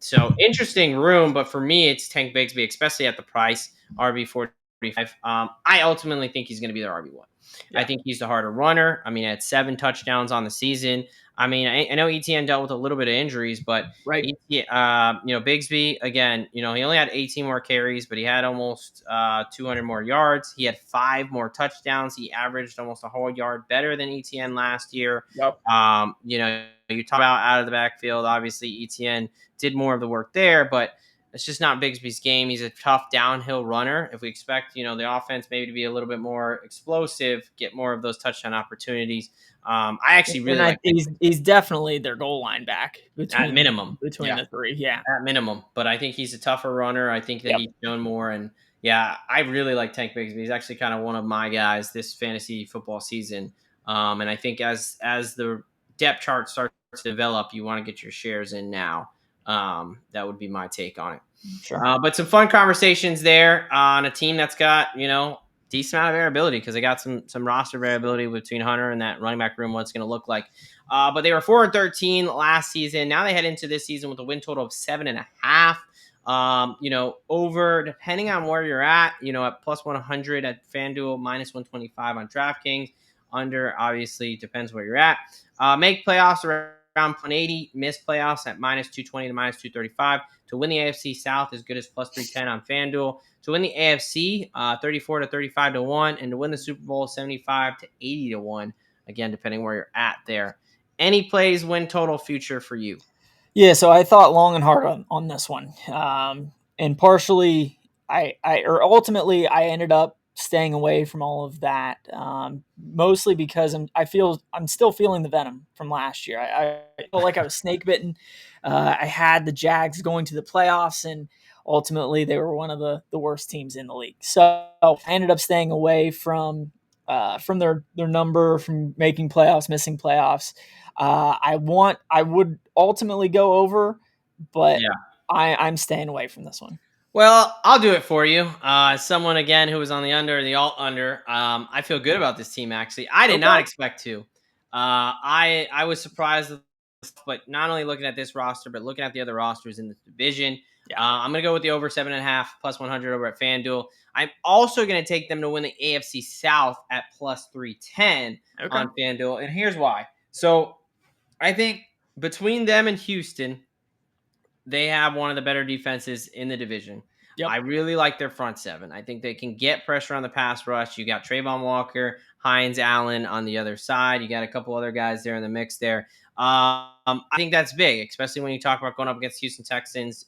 So interesting room, but for me, it's Tank Bigsby, especially at the price RB 45. I ultimately think he's going to be the RB1. Yeah. I think he's the harder runner. I mean, at 7 touchdowns on the season. I mean, I know ETN dealt with a little bit of injuries, but Right. Bigsby again. He only had 18 more carries, but he had almost 200 more yards. He had 5 more touchdowns. He averaged almost a whole yard better than ETN last year. Yep. You talk about out of the backfield. Obviously, ETN did more of the work there, but it's just not Bigsby's game. He's a tough downhill runner. If we expect, the offense maybe to be a little bit more explosive, get more of those touchdown opportunities. I actually really like he's definitely their goal line back at minimum between the three. Yeah. At minimum, but I think he's a tougher runner. I think that he's shown more, and yeah, I really like Tank Bigsby. He's actually kind of one of my guys this fantasy football season. And I think as the depth chart starts to develop, you want to get your shares in now. That would be my take on it. Sure. But some fun conversations there on a team that's got decent amount of variability because they got some roster variability between Hunter and that running back room. What it's going to look like. But they were 4-13 last season. Now they head into this season with a win total of 7.5. Over depending on where you're at, at plus 100 at FanDuel, minus 125 on DraftKings. Under obviously depends where you're at. Make playoffs around 180, miss playoffs at minus 220 to minus 235. To win the AFC South as good as plus 310 on FanDuel. To win the AFC, 34 to 35 to 1. And to win the Super Bowl, 75 to 80 to 1. Again, depending where you're at there. Any plays, win total, future for you? Yeah, so I thought long and hard on this one. And partially, ultimately, I ended up staying away from all of that, mostly because I'm still feeling the venom from last year. I felt like I was snake bitten. I had the Jags going to the playoffs, and ultimately they were one of the worst teams in the league. So I ended up staying away from their number, from making playoffs, missing playoffs. I would ultimately go over, but yeah. I'm staying away from this one. Well, I'll do it for you. Someone again who was on the under, the alt under. I feel good about this team. Actually, I did not expect to. I was surprised, but not only looking at this roster, but looking at the other rosters in the division. Yeah. I'm going to go with the over 7.5 plus 100 over at FanDuel. I'm also going to take them to win the AFC South at plus 310 on FanDuel, and here's why. So, I think between them and Houston, they have one of the better defenses in the division. Yep. I really like their front seven. I think they can get pressure on the pass rush. You got Trayvon Walker, Hines Allen on the other side. You got a couple other guys there in the mix there. I think that's big, especially when you talk about going up against Houston Texans.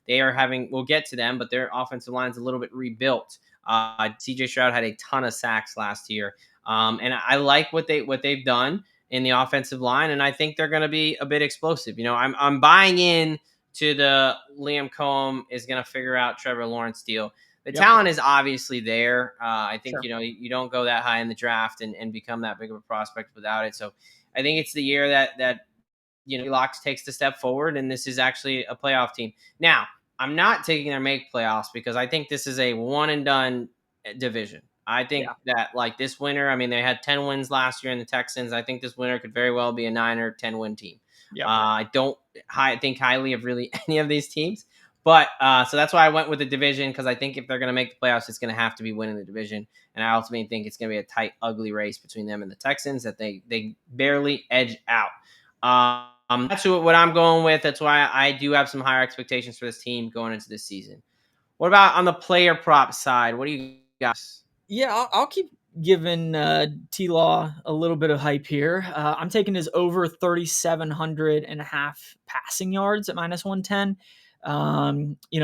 They are we'll get to them, but their offensive line's a little bit rebuilt. CJ Stroud had a ton of sacks last year. And I like what they've done in the offensive line, and I think they're going to be a bit explosive. I'm buying in to the Liam Cohen is going to figure out Trevor Lawrence deal. The talent is obviously there. I think, you don't go that high in the draft and become that big of a prospect without it. So I think it's the year that Locks takes the step forward, and this is actually a playoff team. Now, I'm not taking their make playoffs because I think this is a one and done division. I think that like this winner, I mean, they had 10 wins last year in the Texans. I think this winner could very well be a 9 or 10 win team. Yep. I don't think highly of really any of these teams, but so that's why I went with the division, because I think if they're going to make the playoffs, it's going to have to be winning the division, and I ultimately think it's going to be a tight, ugly race between them and the Texans that they barely edge out. That's what I'm going with. That's why I do have some higher expectations for this team going into this season. What about on the player prop side? What do you guys? Yeah, I'll keep giving T-Law a little bit of hype here. I'm taking his over 3,700 and a half passing yards at minus 110.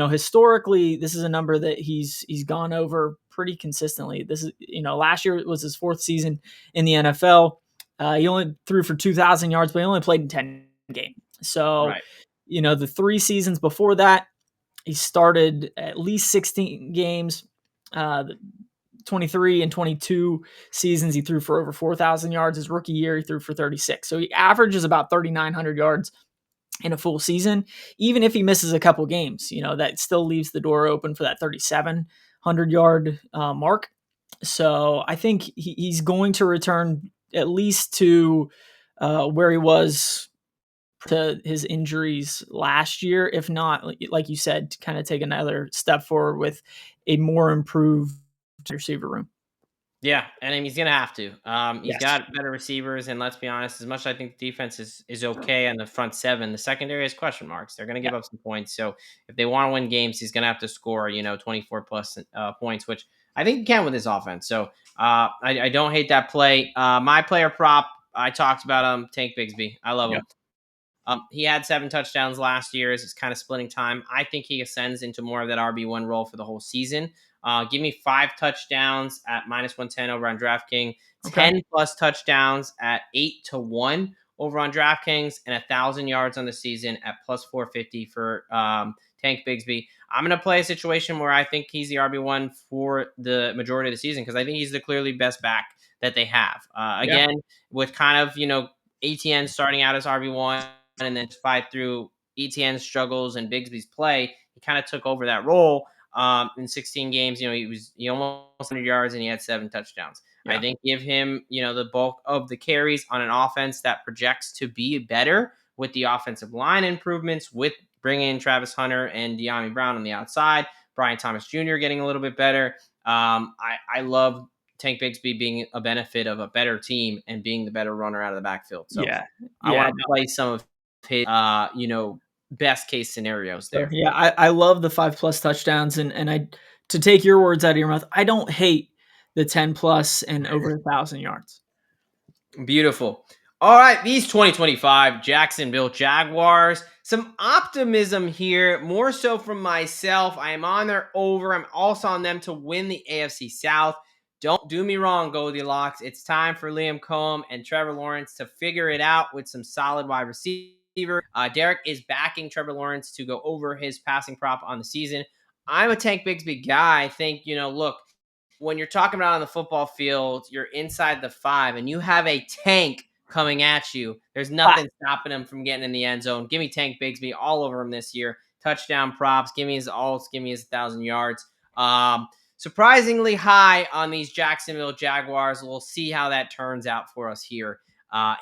Historically, this is a number that he's gone over pretty consistently. This is, last year was his 4th season in the NFL. He only threw for 2,000 yards, but he only played in 10 games. So the 3 seasons before that, he started at least 16 games. 23 and 22 seasons, he threw for over 4,000 yards. His rookie year, he threw for 36. So he averages about 3,900 yards in a full season. Even if he misses a couple games, that still leaves the door open for that 3,700-yard mark. So I think he's going to return at least to where he was to his injuries last year, if not, like you said, to kind of take another step forward with a more improved receiver room. Yeah, and I mean, he's gonna have to. He's Yes. got better receivers, and let's be honest, as much as I think the defense is okay on the front seven, the secondary has question marks. They're gonna give Yeah. up some points. So if they want to win games, he's gonna have to score, 24 plus points, which I think he can with his offense. So I don't hate that play. My player prop, I talked about him, Tank Bigsby. I love Yeah. him. He had 7 touchdowns last year. It's kind of splitting time. I think he ascends into more of that RB1 role for the whole season. Give me 5 touchdowns at minus 110 over on DraftKings, Okay. 10 plus touchdowns at 8-1 over on DraftKings, and 1,000 yards on the season at plus 450 for Tank Bigsby. I'm going to play a situation where I think he's the RB1 for the majority of the season because I think he's the clearly best back that they have. Again, with kind of, ATN starting out as RB1 and then fight through ETN's struggles and Bigsby's play, he kind of took over that role. In 16 games, he almost 100 yards and he had 7 touchdowns. Yeah. I think give him, the bulk of the carries on an offense that projects to be better with the offensive line improvements, with bringing in Travis Hunter and De'Ami Brown on the outside, Brian Thomas Jr. getting a little bit better. I love Tank Bigsby being a benefit of a better team and being the better runner out of the backfield. So I want to play some of his, best case scenarios there. Yeah, I love the 5+ touchdowns, and I, to take your words out of your mouth, I don't hate the 10 plus and over 1,000 yards. Beautiful. All right, these 2025 Jacksonville Jaguars. Some optimism here, more so from myself. I am on their over. I'm also on them to win the AFC South. Don't do me wrong, Goldilocks. It's time for Liam Cohen and Trevor Lawrence to figure it out with some solid wide receiver. Derek is backing Trevor Lawrence to go over his passing prop on the season. I'm a Tank Bigsby guy. I think, look, when you're talking about on the football field, you're inside the 5 and you have a tank coming at you. There's nothing stopping him from getting in the end zone. Give me Tank Bigsby all over him this year. Touchdown props. Give me his alts. Give me his 1,000 yards. Surprisingly high on these Jacksonville Jaguars. We'll see how that turns out for us here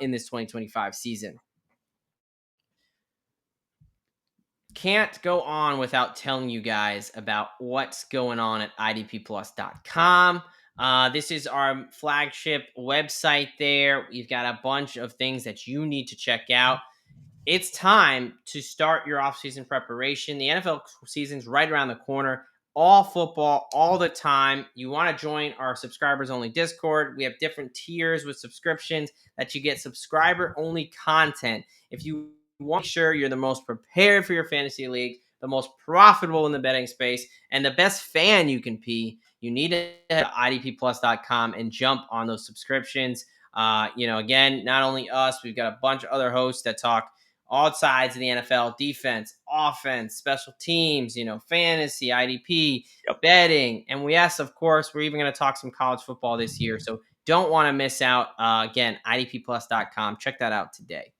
in this 2025 season. Can't go on without telling you guys about what's going on at idpplus.com. This is our flagship website there. We've got a bunch of things that you need to check out. It's time to start your offseason preparation. The NFL season's right around the corner. All football, all the time. You want to join our subscribers-only Discord. We have different tiers with subscriptions that you get subscriber-only content. If you want to make sure you're the most prepared for your fantasy league, the most profitable in the betting space, and the best fan you can be, you need to head to idpplus.com and jump on those subscriptions. Again, not only us, we've got a bunch of other hosts that talk all sides of the NFL: defense, offense, special teams, fantasy, IDP, betting. And yes, of course, we're even going to talk some college football this year. So don't want to miss out. Again, idpplus.com. Check that out today.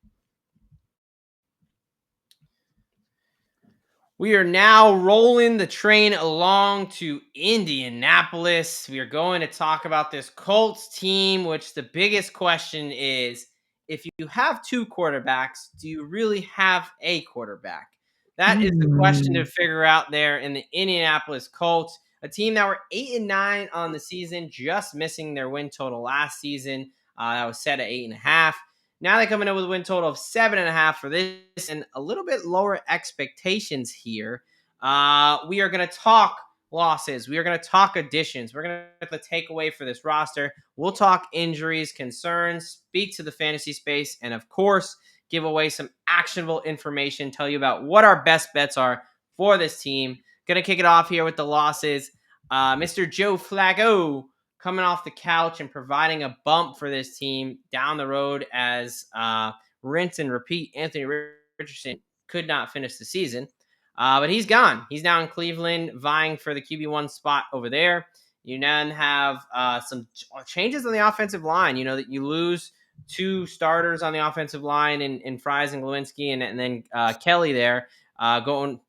We are now rolling the train along to Indianapolis. We are going to talk about this Colts team, which the biggest question is, if you have 2 quarterbacks, do you really have a quarterback? That is the question to figure out there in the Indianapolis Colts, a team that were 8-9 on the season, just missing their win total last season. That was set at 8.5. Now they're coming in with a win total of 7.5 for this, and a little bit lower expectations here. We are going to talk losses. We are going to talk additions. We're going to get the takeaway for this roster. We'll talk injuries, concerns, speak to the fantasy space, and of course, give away some actionable information, tell you about what our best bets are for this team. Going to kick it off here with the losses. Mr. Joe Flacco coming off the couch and providing a bump for this team down the road as rinse and repeat Anthony Richardson could not finish the season. But he's gone. He's now in Cleveland, vying for the QB1 spot over there. You then have some changes on the offensive line. You know that you lose 2 starters on the offensive line in Fries and Glowinski, and then Kelly there going.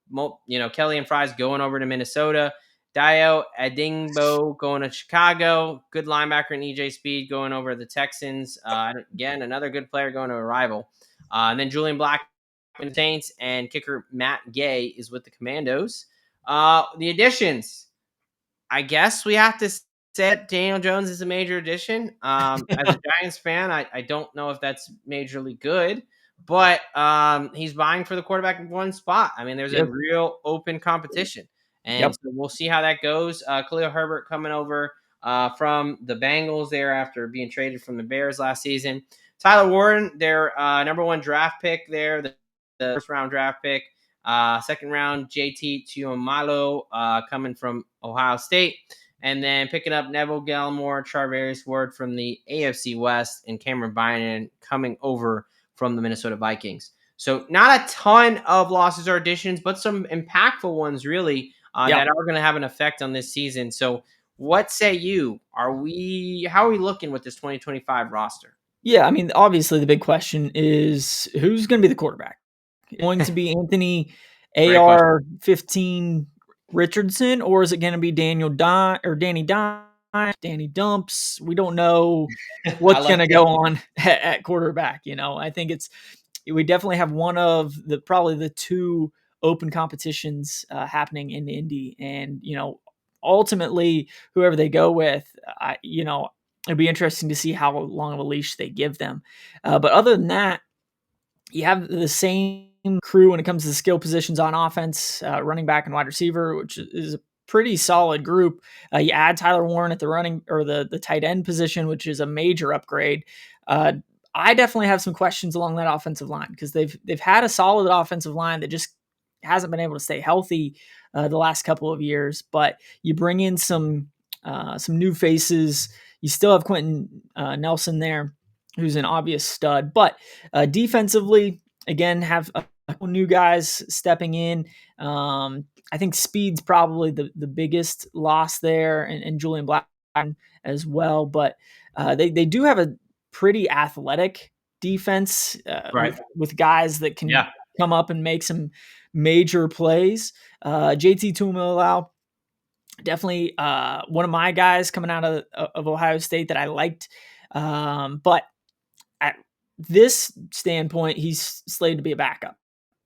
Kelly and Fries going over to Minnesota. Dio Adingbo going to Chicago. Good linebacker in EJ Speed going over to the Texans. Again, another good player going to a rival. And then Julian Black in the Saints, and kicker Matt Gay is with the Commandos. The additions, I guess we have to say that Daniel Jones is a major addition. As a Giants fan, I don't know if that's majorly good, but he's vying for the quarterback one spot. I mean, there's a real open competition, and so we'll see how that goes. Khalil Herbert coming over from the Bengals there after being traded from the Bears last season. Tyler Warren, their number 1 draft pick there, the first round draft pick. Second round, JT Tuimoloau coming from Ohio State. And then picking up Neville Gallimore, Charvarius Ward from the AFC West, and Cameron Bynum coming over from the Minnesota Vikings. So not a ton of losses or additions, but some impactful ones really that are going to have an effect on this season. So what say you? How are we looking with this 2025 roster? Yeah, I mean, obviously the big question is who's going to be the quarterback? Going to be Anthony AR-15 Richardson, or is it going to be Danny Dumps? We don't know what's going to go on at quarterback. I think we definitely have one of probably the 2 open competitions happening in Indy, and ultimately whoever they go with, it'd be interesting to see how long of a leash they give them. But other than that, you have the same crew when it comes to the skill positions on offense, running back and wide receiver, which is a pretty solid group. You add Tyler Warren at the running or the tight end position, which is a major upgrade. I definitely have some questions along that offensive line because they've had a solid offensive line that just hasn't been able to stay healthy the last couple of years. But you bring in some new faces. You still have Quentin Nelson there, who's an obvious stud. But defensively, again, have a couple new guys stepping in. I think speed's probably the biggest loss there, and Julian Black as well. But they do have a pretty athletic defense with guys that can come up and make some major plays. JT Tuimoloau, definitely one of my guys coming out of Ohio State that I liked. But at this standpoint, he's slated to be a backup.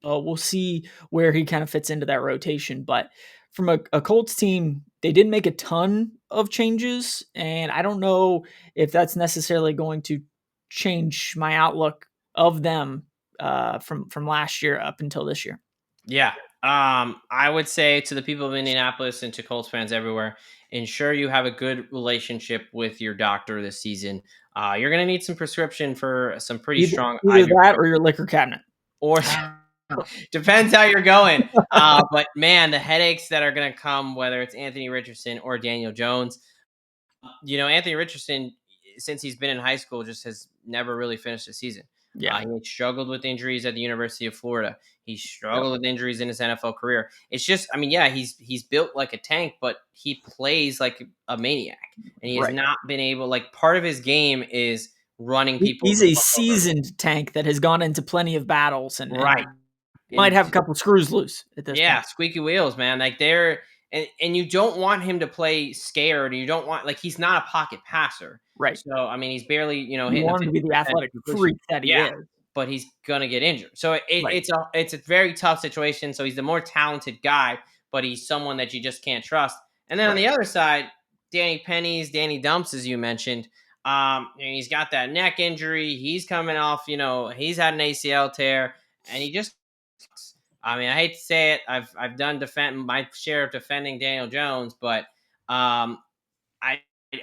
We'll see where he kind of fits into that rotation. But from a Colts team, they didn't make a ton of changes, and I don't know if that's necessarily going to change my outlook of them from last year up until this year. Yeah. I would say to the people of Indianapolis and to Colts fans everywhere, ensure you have a good relationship with your doctor this season. You're going to need some prescription for some pretty strong either that or your liquor cabinet. Or depends how you're going. But man, the headaches that are going to come, whether it's Anthony Richardson or Daniel Jones. Anthony Richardson, since he's been in high school, just has never really finished the season. Yeah, he struggled with injuries at the University of Florida. He struggled with injuries in his NFL career. It's just, I mean, he's built like a tank, but he plays like a maniac, and he has not been able. Like, part of his game is running people. He's a seasoned tank that has gone into plenty of battles, and might have a couple screws loose at this point. Yeah, squeaky wheels, man. Like, they're and you don't want him to play scared. You don't want, like, he's not a pocket passer. Right. So, I mean, he's barely, hitting. You want him to be the athletic freak that he is. But he's going to get injured. So it's a very tough situation. So he's the more talented guy, but he's someone that you just can't trust. And then on the other side, Danny Dumps, as you mentioned, he's got that neck injury. He's coming off, he's had an ACL tear, and he just, I mean, I hate to say it. I've done my share of defending Daniel Jones, but I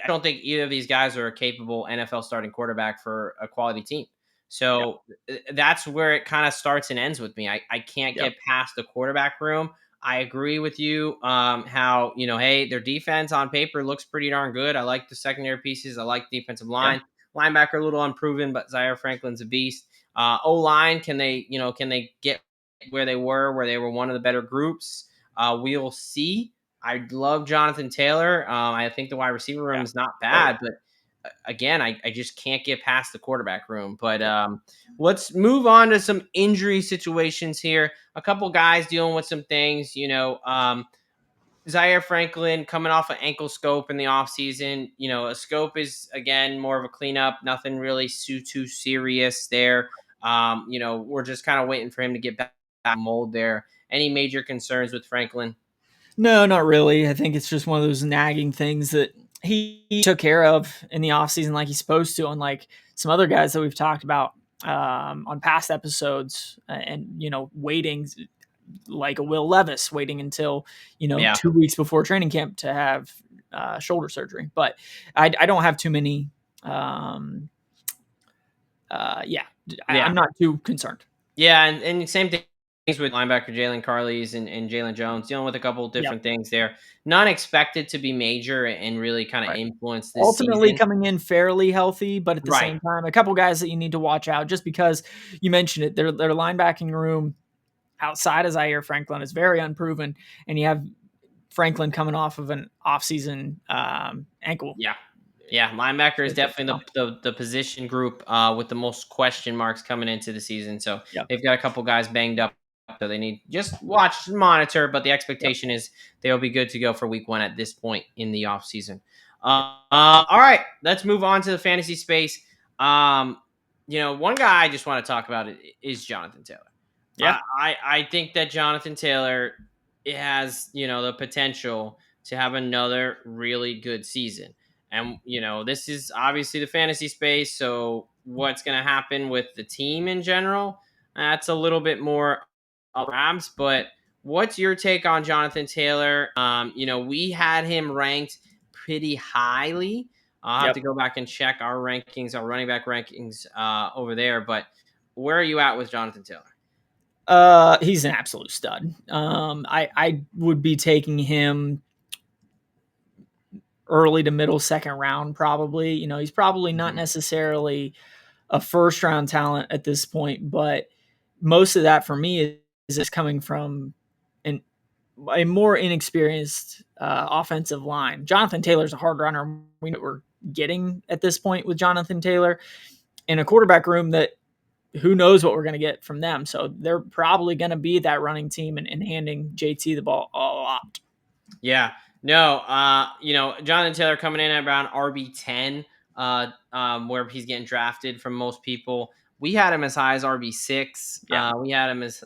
don't think either of these guys are a capable NFL starting quarterback for a quality team. So that's where it kind of starts and ends with me. I can't get past the quarterback room. I agree with you. How, hey, their defense on paper looks pretty darn good. I like the secondary pieces. I like the defensive line. Linebacker a little unproven, but Zaire Franklin's a beast. O-line, can they get where they were one of the better groups. We'll see. I love Jonathan Taylor. I think the wide receiver room is not bad, but again, I just can't get past the quarterback room. But let's move on to some injury situations here. A couple guys dealing with some things, Zaire Franklin coming off an ankle scope in the offseason. A scope is, again, more of a cleanup. Nothing really too serious there. We're just kind of waiting for him to get back mold there. Any major concerns with Franklin? No, not really. I think it's just one of those nagging things that he took care of in the offseason like he's supposed to, unlike some other guys that we've talked about on past episodes and, waiting like a Will Levis waiting until, 2 weeks before training camp to have shoulder surgery. But I don't have too many. I'm not too concerned. Yeah. And same thing with linebacker Jalen Carleys and Jalen Jones, dealing with a couple of different things there. Not expected to be major and really kind of influence this ultimately season. Coming in fairly healthy, but at the same time, a couple guys that you need to watch out just because you mentioned it. Their linebacking room outside of Zaire Franklin is very unproven, and you have Franklin coming off of an offseason ankle. Yeah, linebacker is definitely the position group with the most question marks coming into the season. So they've got a couple guys banged up, so they need just watch, monitor. But the expectation is they'll be good to go for week 1 at this point in the offseason. All right, let's move on to the fantasy space. One guy I just want to talk about is Jonathan Taylor. Yeah, I think that Jonathan Taylor has the potential to have another really good season. And, this is obviously the fantasy space. So what's going to happen with the team in general? That's a little bit more grabs. But what's your take on Jonathan Taylor? We had him ranked pretty highly. I'll have to go back and check our rankings, our running back rankings over there. But where are you at with Jonathan Taylor? He's an absolute stud. I would be taking him early to middle second round, probably. He's probably not necessarily a first round talent at this point, but most of that for me is just coming from a more inexperienced offensive line. Jonathan Taylor's a hard runner. We know what we're getting at this point with Jonathan Taylor in a quarterback room that who knows what we're going to get from them. So they're probably going to be that running team and handing JT the ball a lot. Yeah. No, Jonathan Taylor coming in at around RB10, where he's getting drafted from most people. We had him as high as RB6. We had him as,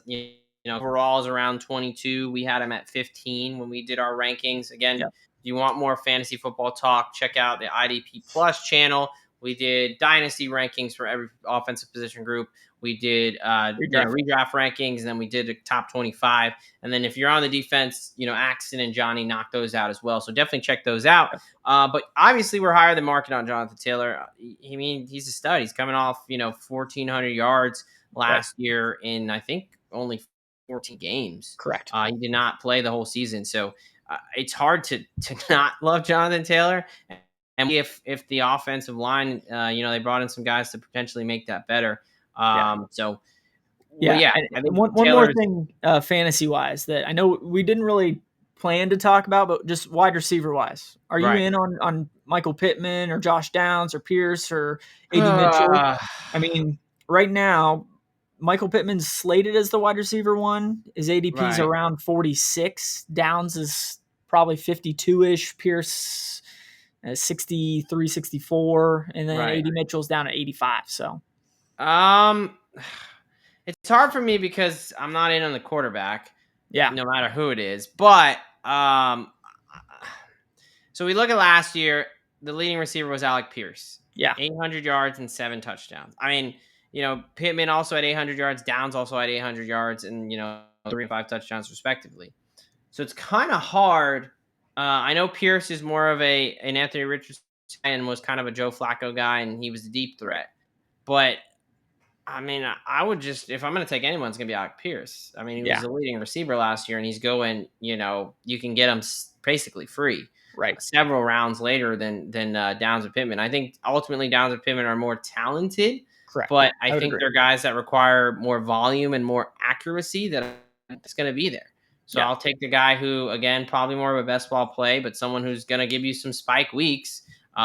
overalls around 22. We had him at 15 when we did our rankings. Again, if you want more fantasy football talk, check out the IDP Plus channel. We did dynasty rankings for every offensive position group. We did redraft rankings, and then we did a top 25. And then if you're on the defense, Axton and Johnny knocked those out as well. So definitely check those out. But obviously we're higher than market on Jonathan Taylor. He's a stud. He's coming off, 1,400 yards last year in, I think, only 14 games. Correct. He did not play the whole season. So it's hard to not love Jonathan Taylor. And if the offensive line, they brought in some guys to potentially make that better. I think one more thing, fantasy wise, that I know we didn't really plan to talk about, but just wide receiver wise, are you in on Michael Pittman or Josh Downs or Pierce or AD Mitchell? Right now, Michael Pittman's slated as the wide receiver 1. His ADP is around 46. Downs is probably 52-ish. Pierce 63, 64, and then AD Mitchell's down at 85. So, it's hard for me because I'm not in on the quarterback. Yeah, no matter who it is. But so we look at last year. The leading receiver was Alec Pierce. 800 yards and 7 touchdowns. Pittman also had 800 yards. Downs also had 800 yards and 3 and 5 touchdowns respectively. So it's kind of hard. I know Pierce is more of an Anthony Richardson and was kind of a Joe Flacco guy, and he was a deep threat. But I would just, if I'm going to take anyone, it's going to be Alec Pierce. He was the leading receiver last year, and he's going, you can get him basically free. several rounds later than Downs and Pittman. I think ultimately Downs and Pittman are more talented, Correct. but I would think agree. they're guys that require more volume and more accuracy that it's going to be there. So I'll take the guy who, again, probably more of a best ball play, but someone who's going to give you some spike weeks.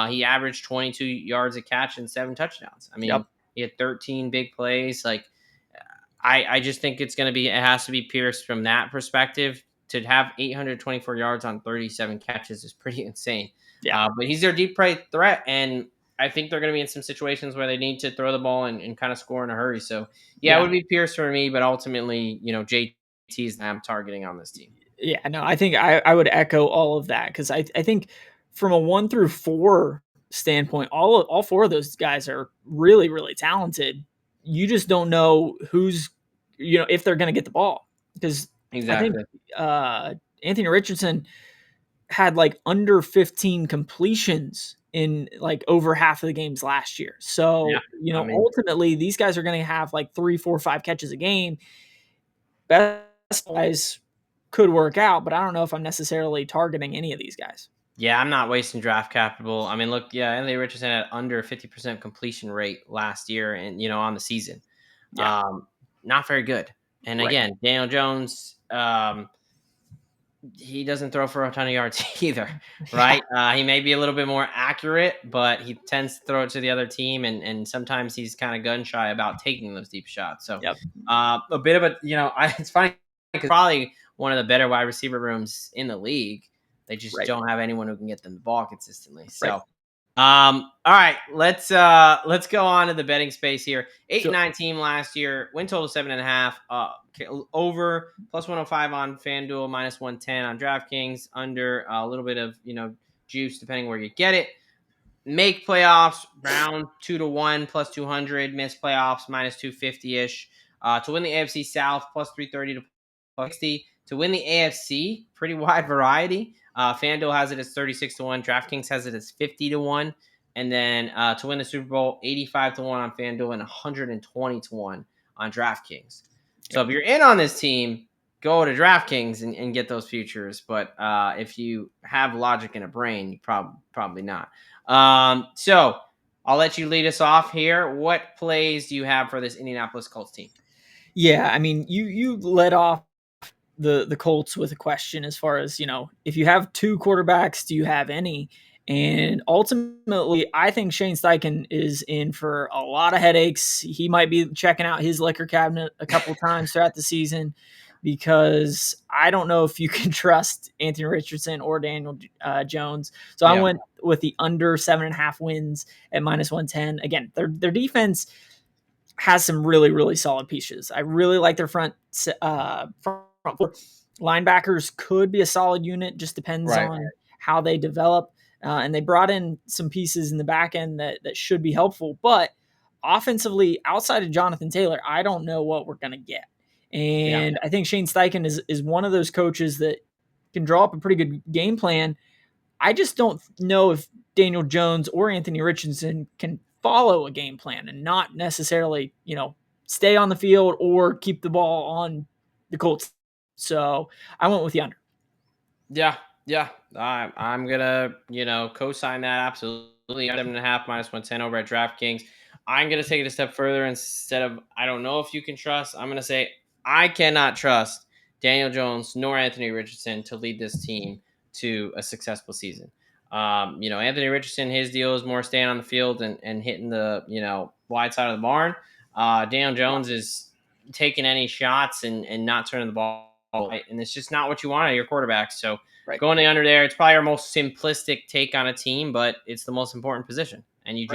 He averaged 22 yards a catch and 7 touchdowns. I mean, he had 13 big plays. Like, I just think it has to be Pierce from that perspective. To have 824 yards on 37 catches is pretty insane. But he's their deep play threat, and I think they're going to be in some situations where they need to throw the ball and kind of score in a hurry. So, it would be Pierce for me, but ultimately, JT's that I'm targeting on this team. Yeah, no, I think I would echo all of that because I think from a 1 through 4 standpoint, all 4 of those guys are really, really talented. You just don't know who's, if they're going to get the ball because I think Anthony Richardson had like under 15 completions in like over half of the games last year. So, ultimately these guys are going to have like 3, 4, 5 catches a game. Best guys could work out, but I don't know if I'm necessarily targeting any of these guys. Yeah, I'm not wasting draft capital. I mean, look, Anthony Richardson had under 50% completion rate last year and, on the season. Not very good. And again, Daniel Jones, he doesn't throw for a ton of yards either, right? He may be a little bit more accurate, but he tends to throw it to the other team, and sometimes he's kind of gun shy about taking those deep shots. So, a bit of a, it's funny because probably one of the better wide receiver rooms in the league. They just don't have anyone who can get them the ball consistently. So, all right, let's go on to the betting space here. 8-9 team last year, win total 7.5. Over plus 105 on FanDuel, minus 110 on DraftKings. Under a little bit of juice depending where you get it. Make playoffs round 2-1 plus 200. Miss playoffs minus 250 ish. To win the AFC South plus 330 to plus 60. To win the AFC, pretty wide variety. FanDuel has it as 36-1. DraftKings has it as 50-1. And then to win the Super Bowl, 85-1 on FanDuel and 120-1 on DraftKings. So if you're in on this team, go to DraftKings and get those futures. But if you have logic in a brain, you probably not. So I'll let you lead us off here. What plays do you have for this Indianapolis Colts team? Yeah, I mean, you led off the Colts with a question as far as, if you have 2 quarterbacks, do you have any? And ultimately, I think Shane Steichen is in for a lot of headaches. He might be checking out his liquor cabinet a couple of times throughout the season because I don't know if you can trust Anthony Richardson or Daniel Jones. So I went with the under 7.5 wins at minus 110. Again, their defense has some really, really solid pieces. I really like their front four. Linebackers could be a solid unit. Just depends on how they develop. And they brought in some pieces in the back end that should be helpful. But offensively, outside of Jonathan Taylor, I don't know what we're going to get. And I think Shane Steichen is one of those coaches that can draw up a pretty good game plan. I just don't know if Daniel Jones or Anthony Richardson can follow a game plan and not necessarily, stay on the field or keep the ball on the Colts. So I went with the under. Yeah. I'm gonna, co-sign that absolutely. 7.5 minus 110 over at DraftKings. I'm gonna take it a step further. Instead of I don't know if you can trust, I'm gonna say I cannot trust Daniel Jones nor Anthony Richardson to lead this team to a successful season. Anthony Richardson, his deal is more staying on the field and hitting the, wide side of the barn. Daniel Jones is taking any shots and not turning the ball. Right? And it's just not what you want out of your quarterback. So going the under there, it's probably our most simplistic take on a team, but it's the most important position. And we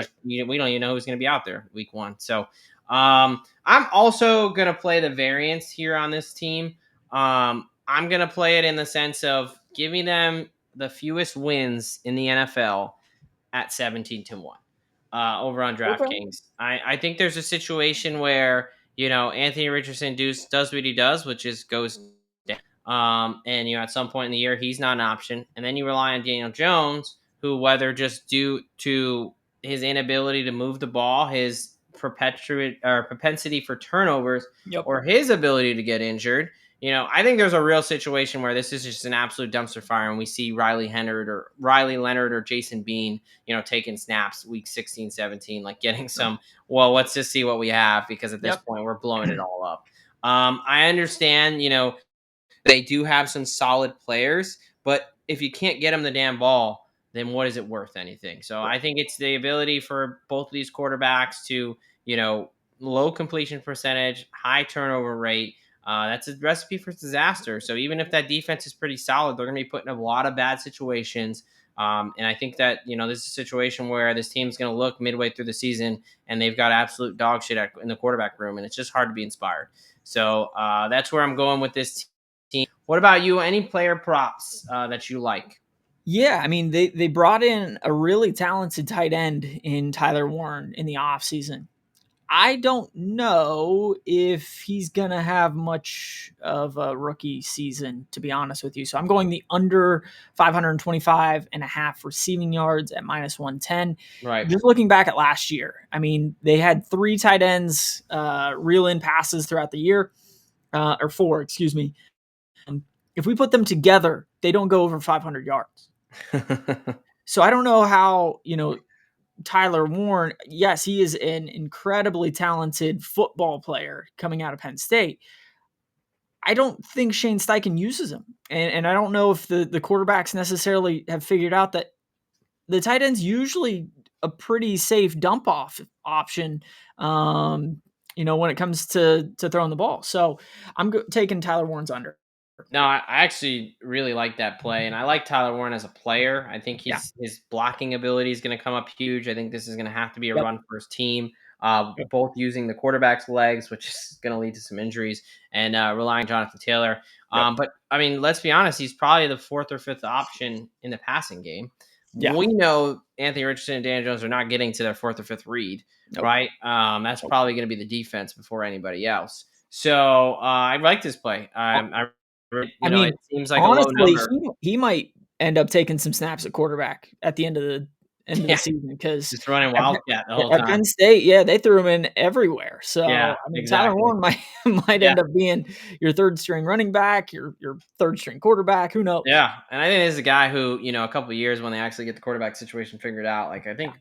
don't even know who's going to be out there week 1. So I'm also going to play the variance here on this team. I'm going to play it in the sense of giving them the fewest wins in the NFL at 17-1 over on DraftKings. I think there's a situation where, Anthony Richardson does what he does, which is goes down. And, at some point in the year, he's not an option. And then you rely on Daniel Jones, who, whether just due to his inability to move the ball, his propensity for turnovers, or his ability to get injured, I think there's a real situation where this is just an absolute dumpster fire, and we see Riley Leonard or Jason Bean, taking snaps week 16, 17, like getting some. Well, let's just see what we have, because at this point we're blowing it all up. I understand, they do have some solid players, but if you can't get them the damn ball, then what is it worth anything? So I think it's the ability for both of these quarterbacks to, low completion percentage, high turnover rate. That's a recipe for disaster. So even if that defense is pretty solid, they're going to be put in a lot of bad situations. And I think that, this is a situation where this team's going to look midway through the season and they've got absolute dog shit in the quarterback room, and it's just hard to be inspired. So that's where I'm going with this team. What about you? Any player props that you like? Yeah, I mean, they brought in a really talented tight end in Tyler Warren in the offseason. I don't know if he's going to have much of a rookie season, to be honest with you. So I'm going the under 525 and a half receiving yards at minus 110. Right. Just looking back at last year, I mean, they had 3 tight ends reel in passes throughout the year, or 4, excuse me. If we put them together, they don't go over 500 yards. So I don't know how, Tyler Warren, yes, he is an incredibly talented football player coming out of Penn State. I don't think Shane Steichen uses him. And I don't know if the quarterbacks necessarily have figured out that the tight end's usually a pretty safe dump off option, when it comes to throwing the ball. So I'm taking Tyler Warren's under. No, I actually really like that play, and I like Tyler Warren as a player. I think his blocking ability is going to come up huge. I think this is going to have to be a run first team, both using the quarterback's legs, which is going to lead to some injuries, and relying on Jonathan Taylor. But I mean, let's be honest, he's probably the 4th or 5th option in the passing game. Yeah. We know Anthony Richardson and Dan Jones are not getting to their 4th or 5th read, right? That's probably going to be the defense before anybody else. So I like this play. It seems like honestly, a low number. He might end up taking some snaps at quarterback at the end of the season, because just running Wildcat the whole time. At Penn State, they threw him in everywhere. So exactly. Tyler Warren might end up being your 3rd string running back, your 3rd string quarterback. Who knows? Yeah, and I think this is a guy who, a couple of years when they actually get the quarterback situation figured out, like I think,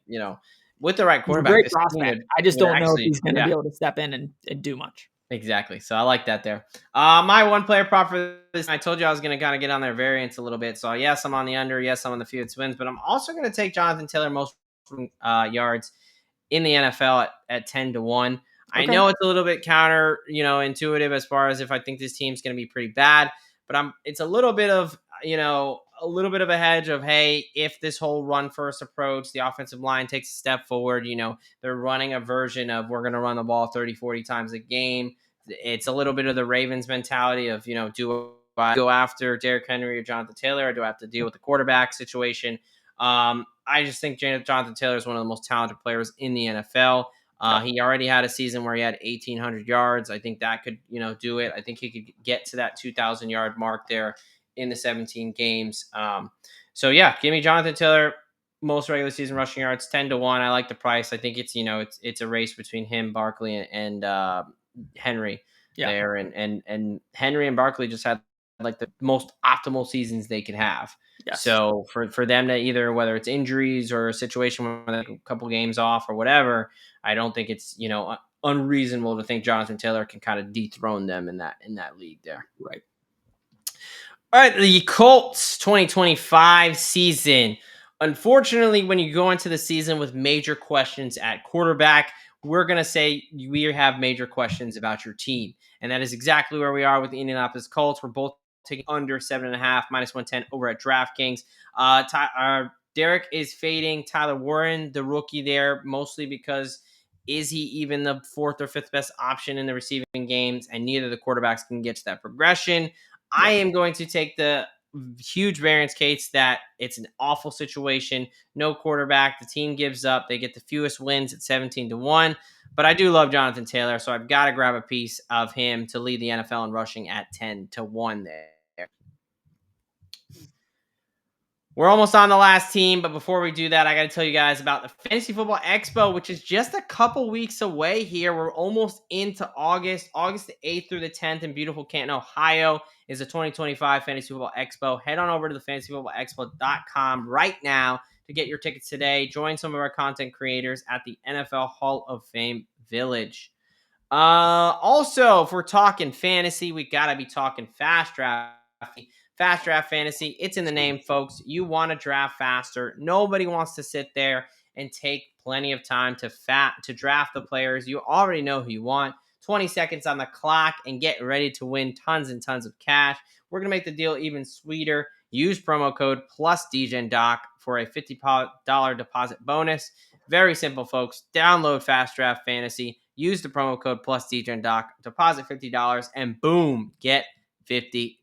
with the right quarterback, great prospect. I just don't know if he's going to be able to step in and do much. Exactly. So I like that there. My one player prop for this, I told you I was going to kind of get on their variance a little bit. So yes, I'm on the under. Yes, I'm on the Fields wins, but I'm also going to take Jonathan Taylor most yards in the NFL at 10 to 1. Okay. I know it's a little bit counter, intuitive as far as if I think this team's going to be pretty bad, but it's a little bit of, a little bit of a hedge of, hey, if this whole run first approach, the offensive line takes a step forward, they're running a version of we're going to run the ball 30, 40 times a game. It's a little bit of the Ravens mentality of, do I go after Derrick Henry or Jonathan Taylor, or do I have to deal with the quarterback situation? I just think Jonathan Taylor is one of the most talented players in the NFL. He already had a season where he had 1,800 yards. I think that could, do it. I think he could get to that 2,000 yard mark there in the 17 games. So yeah, give me Jonathan Taylor, most regular season rushing yards, 10 to 1. I like the price. I think it's, it's a race between him, Barkley, and Henry there. And Henry and Barkley just had like the most optimal seasons they could have. Yes. So for them to either, whether it's injuries or a situation where they're a couple games off or whatever, I don't think it's, unreasonable to think Jonathan Taylor can kind of dethrone them in that league there. Right. All right, the Colts 2025 season. Unfortunately, when you go into the season with major questions at quarterback, we're going to say we have major questions about your team. And that is exactly where we are with the Indianapolis Colts. We're both taking under 7.5, minus 110 over at DraftKings. Derek is fading Tyler Warren, the rookie there, mostly because is he even the 4th or 5th best option in the receiving games? And neither of the quarterbacks can get to that progression. I am going to take the huge variance case that it's an awful situation. No quarterback. The team gives up. They get the fewest wins at 17 to 1. But I do love Jonathan Taylor, so I've got to grab a piece of him to lead the NFL in rushing at 10 to 1 there. We're almost on the last team, but before we do that, I got to tell you guys about the Fantasy Football Expo, which is just a couple weeks away here. We're almost into August. August the 8th through the 10th in beautiful Canton, Ohio is the 2025 Fantasy Football Expo. Head on over to the fantasyfootballexpo.com right now to get your tickets today. Join some of our content creators at the NFL Hall of Fame Village. Also, if we're talking fantasy, we got to be talking fast draft. Fast draft fantasy, it's in the name, folks. You want to draft faster. Nobody wants to sit there and take plenty of time to draft the players. You already know who you want. 20 seconds on the clock and get ready to win tons and tons of cash. We're going to make the deal even sweeter. Use promo code plus Degen Doc for a $50 deposit bonus. Very simple, folks. Download Fast Draft Fantasy. Use the promo code plus Degen Doc. Deposit $50 and boom, get $50.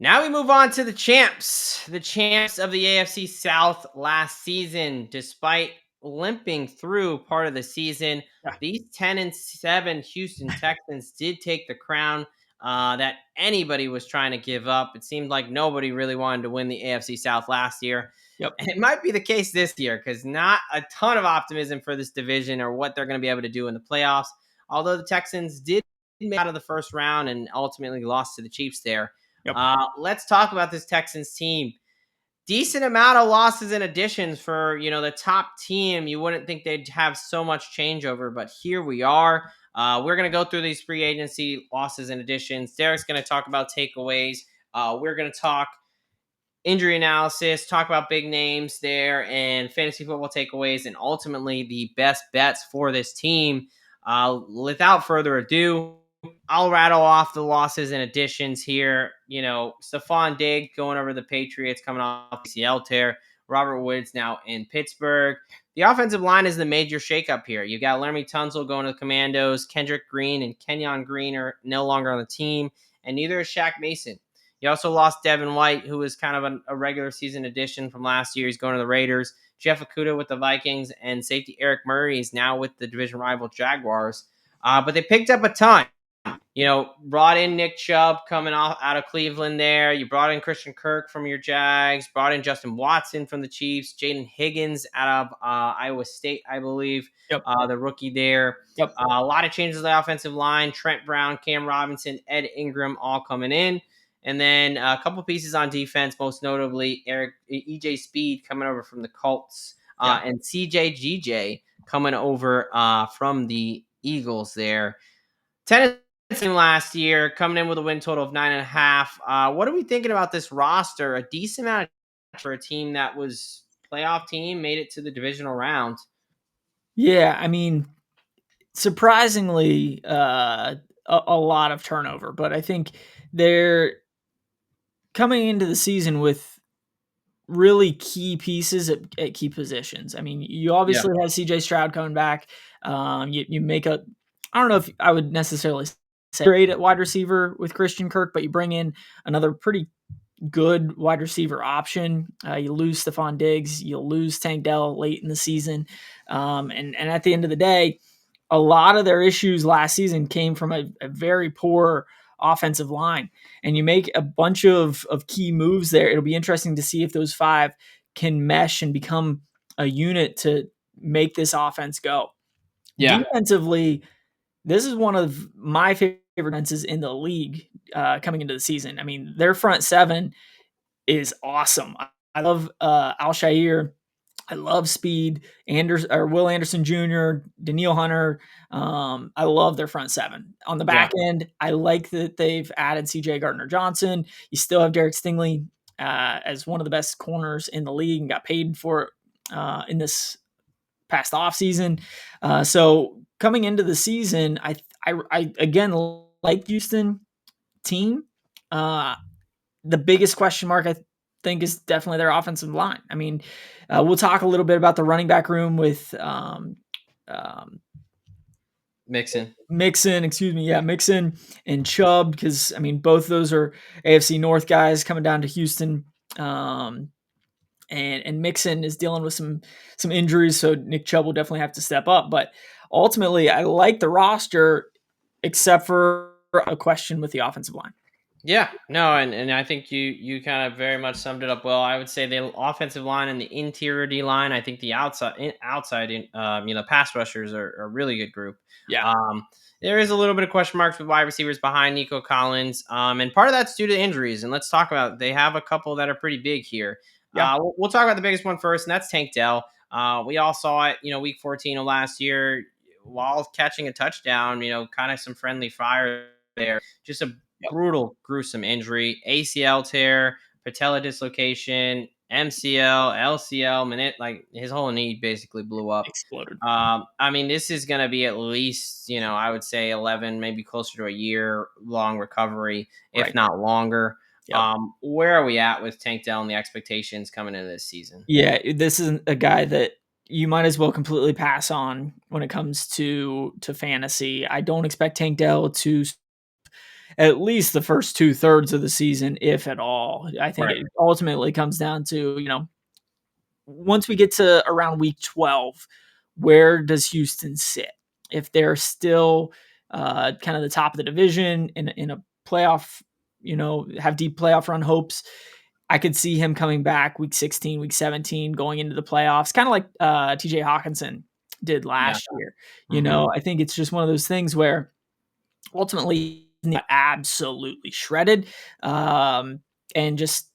Now we move on to the champs of the AFC South last season. Despite limping through part of the season, these 10-7 Houston Texans did take the crown that anybody was trying to give up. It seemed like nobody really wanted to win the AFC South last year. Yep. And it might be the case this year because not a ton of optimism for this division or what they're going to be able to do in the playoffs. Although the Texans did make out of the first round and ultimately lost to the Chiefs there. Yep. Let's talk about this Texans team. Decent amount of losses and additions for, the top team. You wouldn't think they'd have so much changeover, but here we are. We're going to go through these free agency losses and additions. Derek's going to talk about takeaways. We're going to talk injury analysis, talk about big names there and fantasy football takeaways, and ultimately the best bets for this team. Without further ado, I'll rattle off the losses and additions here. Stephon Diggs going over the Patriots, coming off ACL tear. Robert Woods now in Pittsburgh. The offensive line is the major shakeup here. You got Laramie Tunsil going to the Commandos. Kendrick Green and Kenyon Green are no longer on the team, and neither is Shaq Mason. You also lost Devin White, who was kind of a regular season addition from last year. He's going to the Raiders. Jeff Okudah with the Vikings, and safety Eric Murray is now with the division rival Jaguars. But they picked up a ton. Brought in Nick Chubb coming out of Cleveland there. You brought in Christian Kirk from your Jags. Brought in Justin Watson from the Chiefs. Jaden Higgins out of Iowa State, I believe. Yep. The rookie there. Yep. A lot of changes to the offensive line. Trent Brown, Cam Robinson, Ed Ingram all coming in. And then a couple pieces on defense, most notably EJ Speed coming over from the Colts. And CJ GJ coming over from the Eagles there. Tennessee last year, coming in with a win total of 9.5. What are we thinking about this roster? A decent amount for a team that was playoff team, made it to the divisional round. Yeah, I mean, surprisingly, a lot of turnover, but I think they're coming into the season with really key pieces at key positions. I mean, you obviously have CJ Stroud coming back. You make I don't know if I would necessarily say great at wide receiver with Christian Kirk, but you bring in another pretty good wide receiver option. You lose Stephon Diggs, you lose Tank Dell late in the season. And at the end of the day, a lot of their issues last season came from a very poor offensive line, and you make a bunch of key moves there. It'll be interesting to see if those five can mesh and become a unit to make this offense go. Yeah. Defensively, this is one of my favorite defenses in the league coming into the season. I mean, their front seven is awesome. I love Al-Shaair. I love Speed, Will Anderson Jr., Daniil Hunter. I love their front seven. On the back end, I like that they've added C.J. Gardner-Johnson. You still have Derek Stingley as one of the best corners in the league and got paid for it in this past offseason. So coming into the season, I again like Houston team. The biggest question mark I think is definitely their offensive line. I mean, we'll talk a little bit about the running back room with Mixon, Mixon and Chubb, because I mean both those are AFC North guys coming down to Houston. And Mixon is dealing with some injuries, so Nick Chubb will definitely have to step up. But ultimately, I like the roster, except for a question with the offensive line. Yeah, no, and I think you kind of very much summed it up well. I would say the offensive line and the interior D line. I think the pass rushers are a really good group. Yeah. Um, there is a little bit of question marks with wide receivers behind Nico Collins, and part of that's due to injuries. And let's talk about they have a couple that are pretty big here. Yeah. We'll talk about the biggest one first, and that's Tank Dell. We all saw it, week 14 of last year while catching a touchdown. Kind of some friendly fire there. Just a Yep. brutal, gruesome injury, ACL tear, patella dislocation, MCL, LCL, like his whole knee basically blew up. Exploded. I mean, this is going to be at least, I would say 11, maybe closer to a year long recovery, if Right. not longer. Yep. Where are we at with Tank Dell and the expectations coming into this season? Yeah, this is a guy that you might as well completely pass on when it comes to fantasy. I don't expect Tank Dell to at least the first 2/3 of the season, if at all. I think Right. it ultimately comes down to, once we get to around week 12, where does Houston sit? If they're still kind of the top of the division in a playoff, have deep playoff run hopes, I could see him coming back week 16, week 17, going into the playoffs, kind of like TJ Hawkinson did Yeah. last year. Mhm. I think it's just one of those things where ultimately absolutely shredded. And just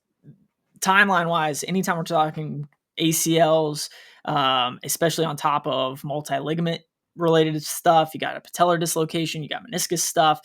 timeline wise, anytime we're talking ACLs, especially on top of multi ligament related stuff, you got a patellar dislocation, you got meniscus stuff.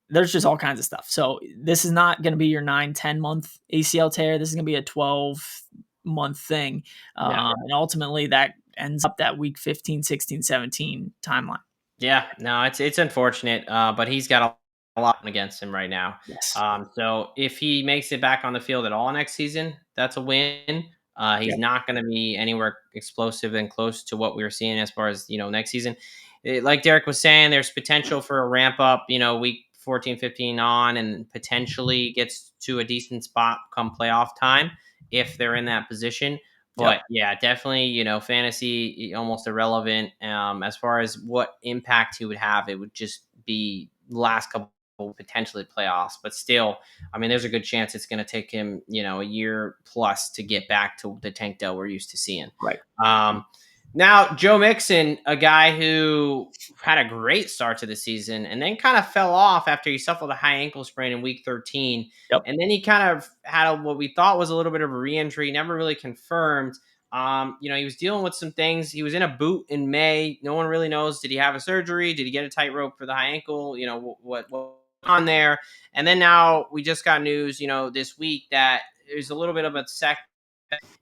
There's just all kinds of stuff. So this is not going to be your 9-10 month ACL tear. This is going to be a 12-month thing. Yeah. And ultimately that ends up that week 15, 16, 17 timeline. Yeah, no, it's unfortunate, but he's got a lot against him right now. Yes. So if he makes it back on the field at all next season, that's a win. He's Yep. not going to be anywhere explosive and close to what we were seeing as far as next season. Like Derek was saying, there's potential for a ramp up. Week 14, 15 on, and potentially gets to a decent spot come playoff time if they're in that position. But Yep. yeah, definitely, fantasy almost irrelevant. As far as what impact he would have, it would just be last couple potentially playoffs. But still, I mean, there's a good chance it's going to take him, a year plus to get back to the Tank Dell we're used to seeing. Right. Now, Joe Mixon, a guy who had a great start to the season and then kind of fell off after he suffered a high ankle sprain in week 13. Yep. And then he kind of had what we thought was a little bit of a re-injury, never really confirmed. He was dealing with some things. He was in a boot in May. No one really knows. Did he have a surgery? Did he get a tightrope for the high ankle? What on there? And then now we just got news, this week that there's a little bit of a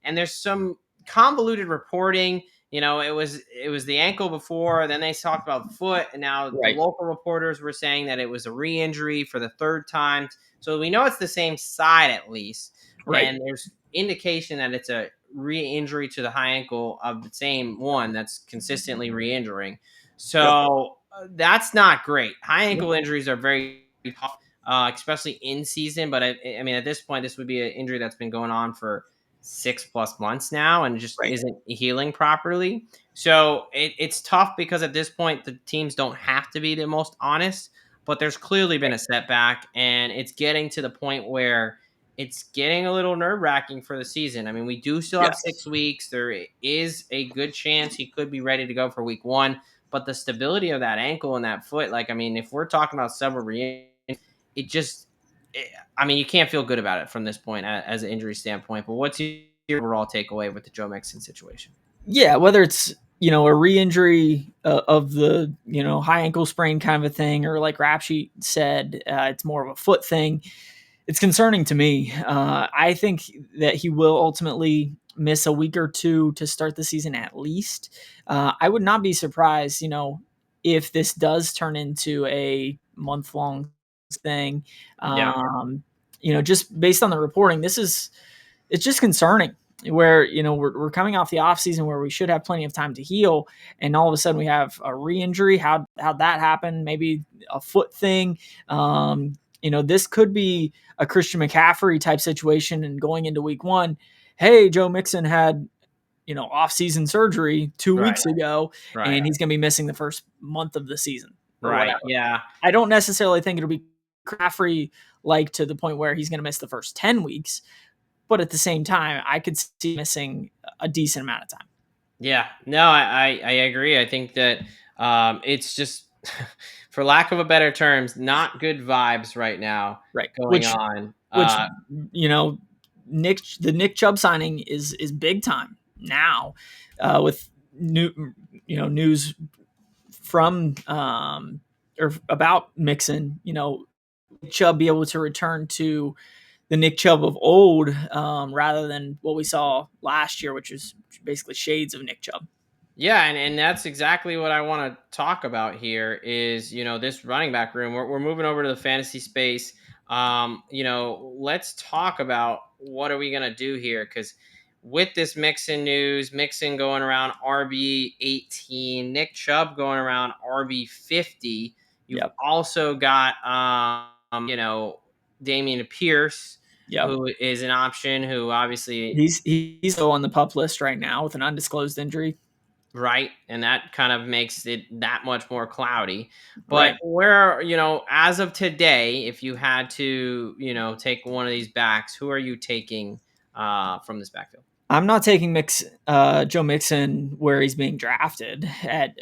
and there's some convoluted reporting. It was the ankle before, then they talked about foot, and now the Right. local reporters were saying that it was a re-injury for the third time. So we know it's the same side at least, Right. and there's indication that it's a re-injury to the high ankle of the same one that's consistently re-injuring. Yep. So that's not great. High ankle injuries are very tough, especially in season. But I mean, at this point, this would be an injury that's been going on for 6+ months now and just Right. isn't healing properly. So it's tough because at this point the teams don't have to be the most honest, but there's clearly been a setback, and it's getting to the point where it's getting a little nerve wracking for the season. I mean, we do still have Yes. 6 weeks. There is a good chance he could be ready to go for week 1, but the stability of that ankle and that foot, like, I mean, if we're talking about several it just I mean, you can't feel good about it from this point as an injury standpoint. But what's your overall takeaway with the Joe Mixon situation? Yeah, whether it's a re-injury of the high ankle sprain kind of a thing, or like Rap Sheet said, it's more of a foot thing. It's concerning to me. I think that he will ultimately miss a week or two to start the season at least. I would not be surprised, if this does turn into a month-long thing. Yeah. Just based on the reporting, it's just concerning where we're coming off the off season where we should have plenty of time to heal, and all of a sudden we have a re-injury. How'd that happen? Maybe a foot thing. This could be a Christian McCaffrey type situation, and going into week 1, hey, Joe Mixon had off-season surgery 2 Right. weeks ago, Right. and he's going to be missing the first month of the season or Right. whatever. Yeah. I don't necessarily think it'll be McCaffrey like to the point where he's going to miss the first 10 weeks. But at the same time, I could see missing a decent amount of time. Yeah, no, I agree. I think that it's just, for lack of a better terms, not good vibes right now Right. going on. Which the Nick Chubb signing is big time now, with news from or about Mixon. Chubb be able to return to the Nick Chubb of old, rather than what we saw last year, which is basically shades of Nick Chubb. Yeah, and that's exactly what I want to talk about here is, this running back room. We're moving over to the fantasy space. Let's talk about what are we going to do here, because with this Mixon news, Mixon going around RB 18, Nick Chubb going around RB 50. You've also got Damian Pierce, who is an option, who obviously he's on the pup list right now with an undisclosed injury. Right. And that kind of makes it that much more cloudy. But where, as of today, if you had to, take one of these backs, who are you taking from this backfield? I'm not taking Joe Mixon where he's being drafted at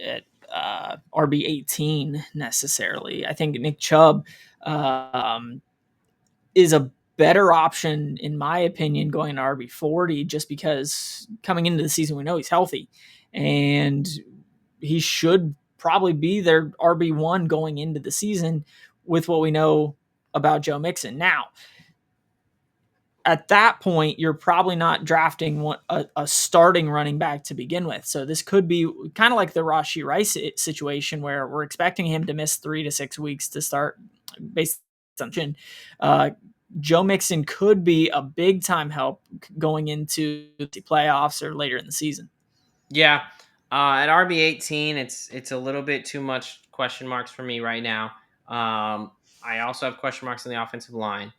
RB 18 necessarily. I think Nick Chubb is a better option, in my opinion, going to RB 40, just because coming into the season we know he's healthy, and he should probably be their RB1 going into the season with what we know about Joe Mixon. Now, at that point, you're probably not drafting a starting running back to begin with. So this could be kind of like the Rashee Rice situation, where we're expecting him to miss 3 to 6 weeks to start based on Joe Mixon could be a big time help going into the playoffs or later in the season. Yeah. At RB 18, it's a little bit too much question marks for me right now. I also have question marks on the offensive line.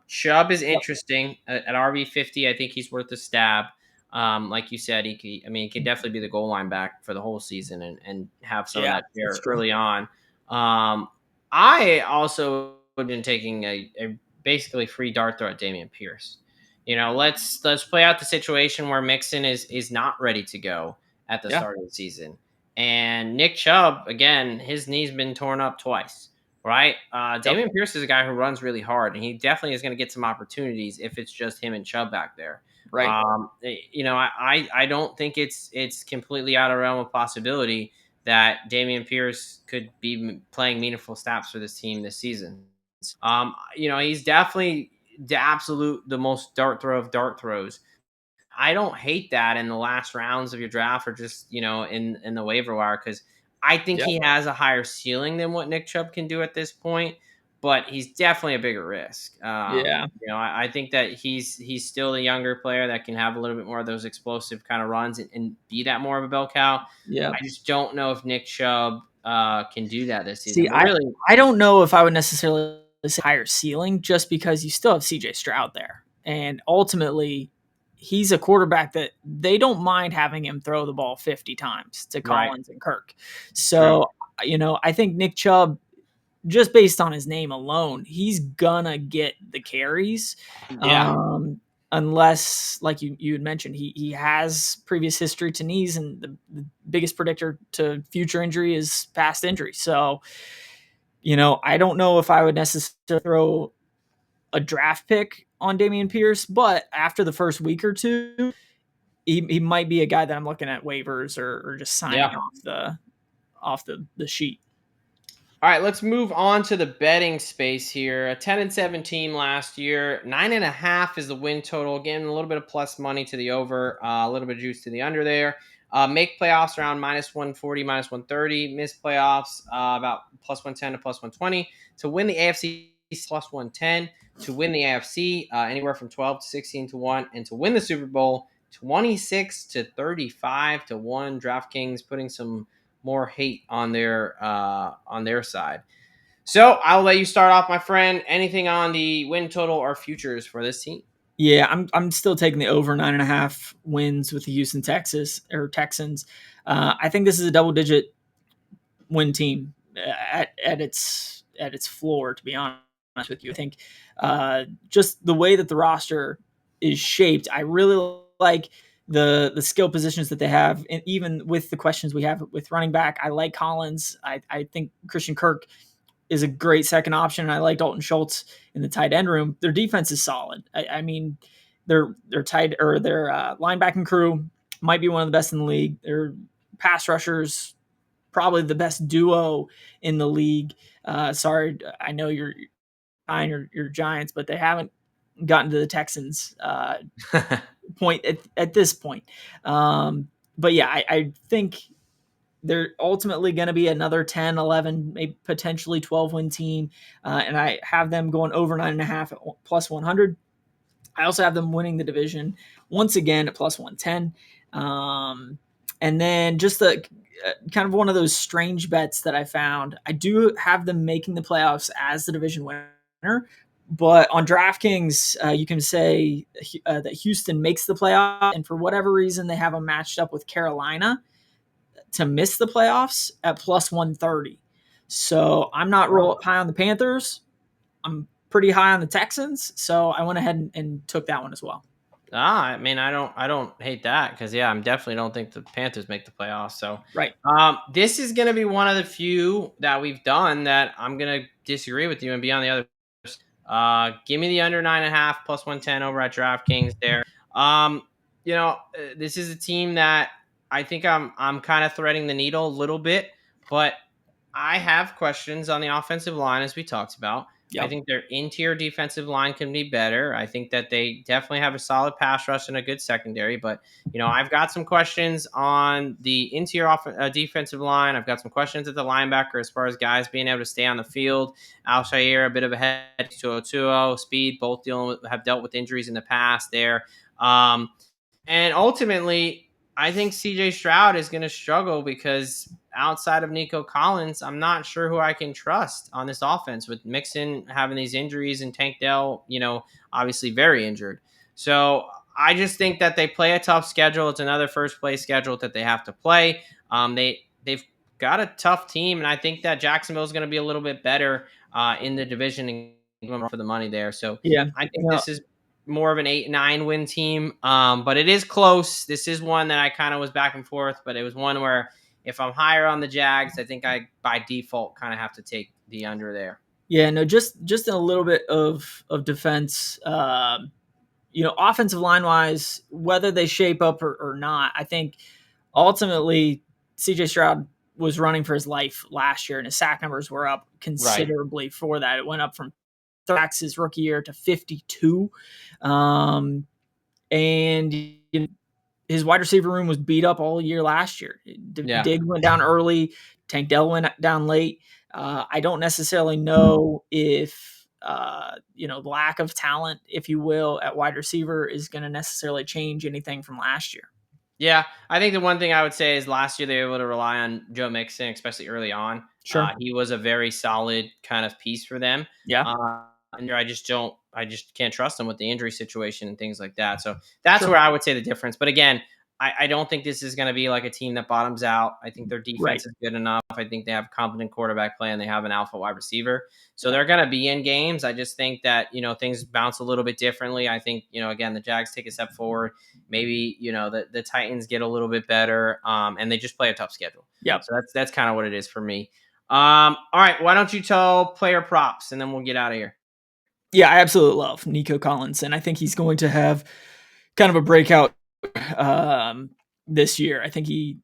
Chubb is interesting at RB 50. I think he's worth a stab. Like you said, he could definitely be the goal line back for the whole season and have some of that share early on. I also have been taking a basically free dart throw at Damian Pierce. Let's play out the situation where Mixon is not ready to go at the start of the season. And Nick Chubb, again, his knee's been torn up twice, right? Damian Pierce is a guy who runs really hard, and he definitely is going to get some opportunities if it's just him and Chubb back there. Right. I don't think it's completely out of realm of possibility that Damian Pierce could be playing meaningful snaps for this team this season. He's definitely the most dart throw of dart throws. I don't hate that in the last rounds of your draft, or just, in the waiver wire, because I think he has a higher ceiling than what Nick Chubb can do at this point, but he's definitely a bigger risk. I think that he's still a younger player that can have a little bit more of those explosive kind of runs and be that more of a bell cow. Yeah. I just don't know if Nick Chubb can do that this season. See, I don't know if I would necessarily say higher ceiling, just because you still have CJ Stroud there. And ultimately, he's a quarterback that they don't mind having him throw the ball 50 times to Collins and Kirk. So, I think Nick Chubb, just based on his name alone, he's gonna get the carries. Unless, like you had mentioned, he has previous history to knees, and the biggest predictor to future injury is past injury. So, I don't know if I would necessarily throw a draft pick on Damian Pierce, but after the first week or two, he might be a guy that I'm looking at waivers or just signing off the sheet. All right, let's move on to the betting space here. A 10-7 team last year. 9.5 is the win total. Again, a little bit of plus money to the over, a little bit of juice to the under there. Make playoffs around -140, -130. Miss playoffs about +110 to +120. To win the AFC, +110. To win the AFC, anywhere from 12 to 16 to 1. And to win the Super Bowl, 26 to 35 to 1. DraftKings putting some more hate on their side. So I'll let you start off, my friend. Anything on the win total or futures for this team? Yeah, I'm still taking the over 9.5 wins with the Houston Texans. I think this is a double-digit win team at its floor, to be honest. with you. I think just the way that the roster is shaped, I really like the skill positions that they have, and even with the questions we have with running back, I like Collins. I think Christian Kirk is a great second option. I like Dalton Schultz in the tight end room. Their defense is solid. I mean, their linebacking crew might be one of the best in the league. Their pass rushers, probably the best duo in the league. Sorry, I know you're your Giants, but they haven't gotten to the Texans point at this point. But yeah, I think they're ultimately going to be another 10, 11, maybe potentially 12 win team. And I have them going over 9.5 at plus 100. I also have them winning the division once again at plus 110. And then just the kind of one of those strange bets that I found. I do have them making the playoffs as the division winner. But on DraftKings, you can say that Houston makes the playoff, and for whatever reason, they have them matched up with Carolina to miss the playoffs at plus 130. So I'm not real high on the Panthers. I'm pretty high on the Texans. So I went ahead and took that one as well. I mean, I don't hate that because I definitely don't think the Panthers make the playoffs. So right, this is going to be one of the few that we've done that I'm going to disagree with you and be on the other. Give me the under 9.5 plus 110 over at DraftKings there. This is a team that I think I'm kind of threading the needle a little bit, but I have questions on the offensive line as we talked about. Yep. I think their interior defensive line can be better. I think that they definitely have a solid pass rush and a good secondary. But, I've got some questions on the interior defensive line. I've got some questions at the linebacker as far as guys being able to stay on the field. Al-Shaair, a bit of a head to Otuo, speed, both have dealt with injuries in the past there. And ultimately, I think CJ Stroud is going to struggle because outside of Nico Collins, I'm not sure who I can trust on this offense with Mixon having these injuries and Tank Dell, obviously very injured. So I just think that they play a tough schedule. It's another first place schedule that they have to play. They've got a tough team, and I think that Jacksonville is going to be a little bit better in the division and for the money there. So yeah, I think this is more of an 8-9 win team. But it is close. This is one that I kind of was back and forth, but it was one where if I'm higher on the Jags, I think I by default kind of have to take the under there. Yeah, no, just a little bit of defense. Offensive line wise, whether they shape up or not, I think ultimately CJ Stroud was running for his life last year, and his sack numbers were up considerably for that. It went up from sacks his rookie year to 52. And his wide receiver room was beat up all year last year. Dig went down early. Tank Dell went down late. I don't necessarily know if lack of talent, if you will, at wide receiver is going to necessarily change anything from last year. Yeah, I think the one thing I would say is last year they were able to rely on Joe Mixon, especially early on. Sure, he was a very solid kind of piece for them. Yeah, and I just can't trust him with the injury situation and things like that. So that's where I would say the difference. But again, I don't think this is going to be like a team that bottoms out. I think their defense is good enough. I think they have competent quarterback play and they have an alpha wide receiver. So they're going to be in games. I just think that, things bounce a little bit differently. I think, again, the Jags take a step forward. Maybe, the Titans get a little bit better and they just play a tough schedule. Yeah. So that's kind of what it is for me. All right. Why don't you tell player props and then we'll get out of here. Yeah, I absolutely love Nico Collins, and I think he's going to have kind of a breakout this year. I think he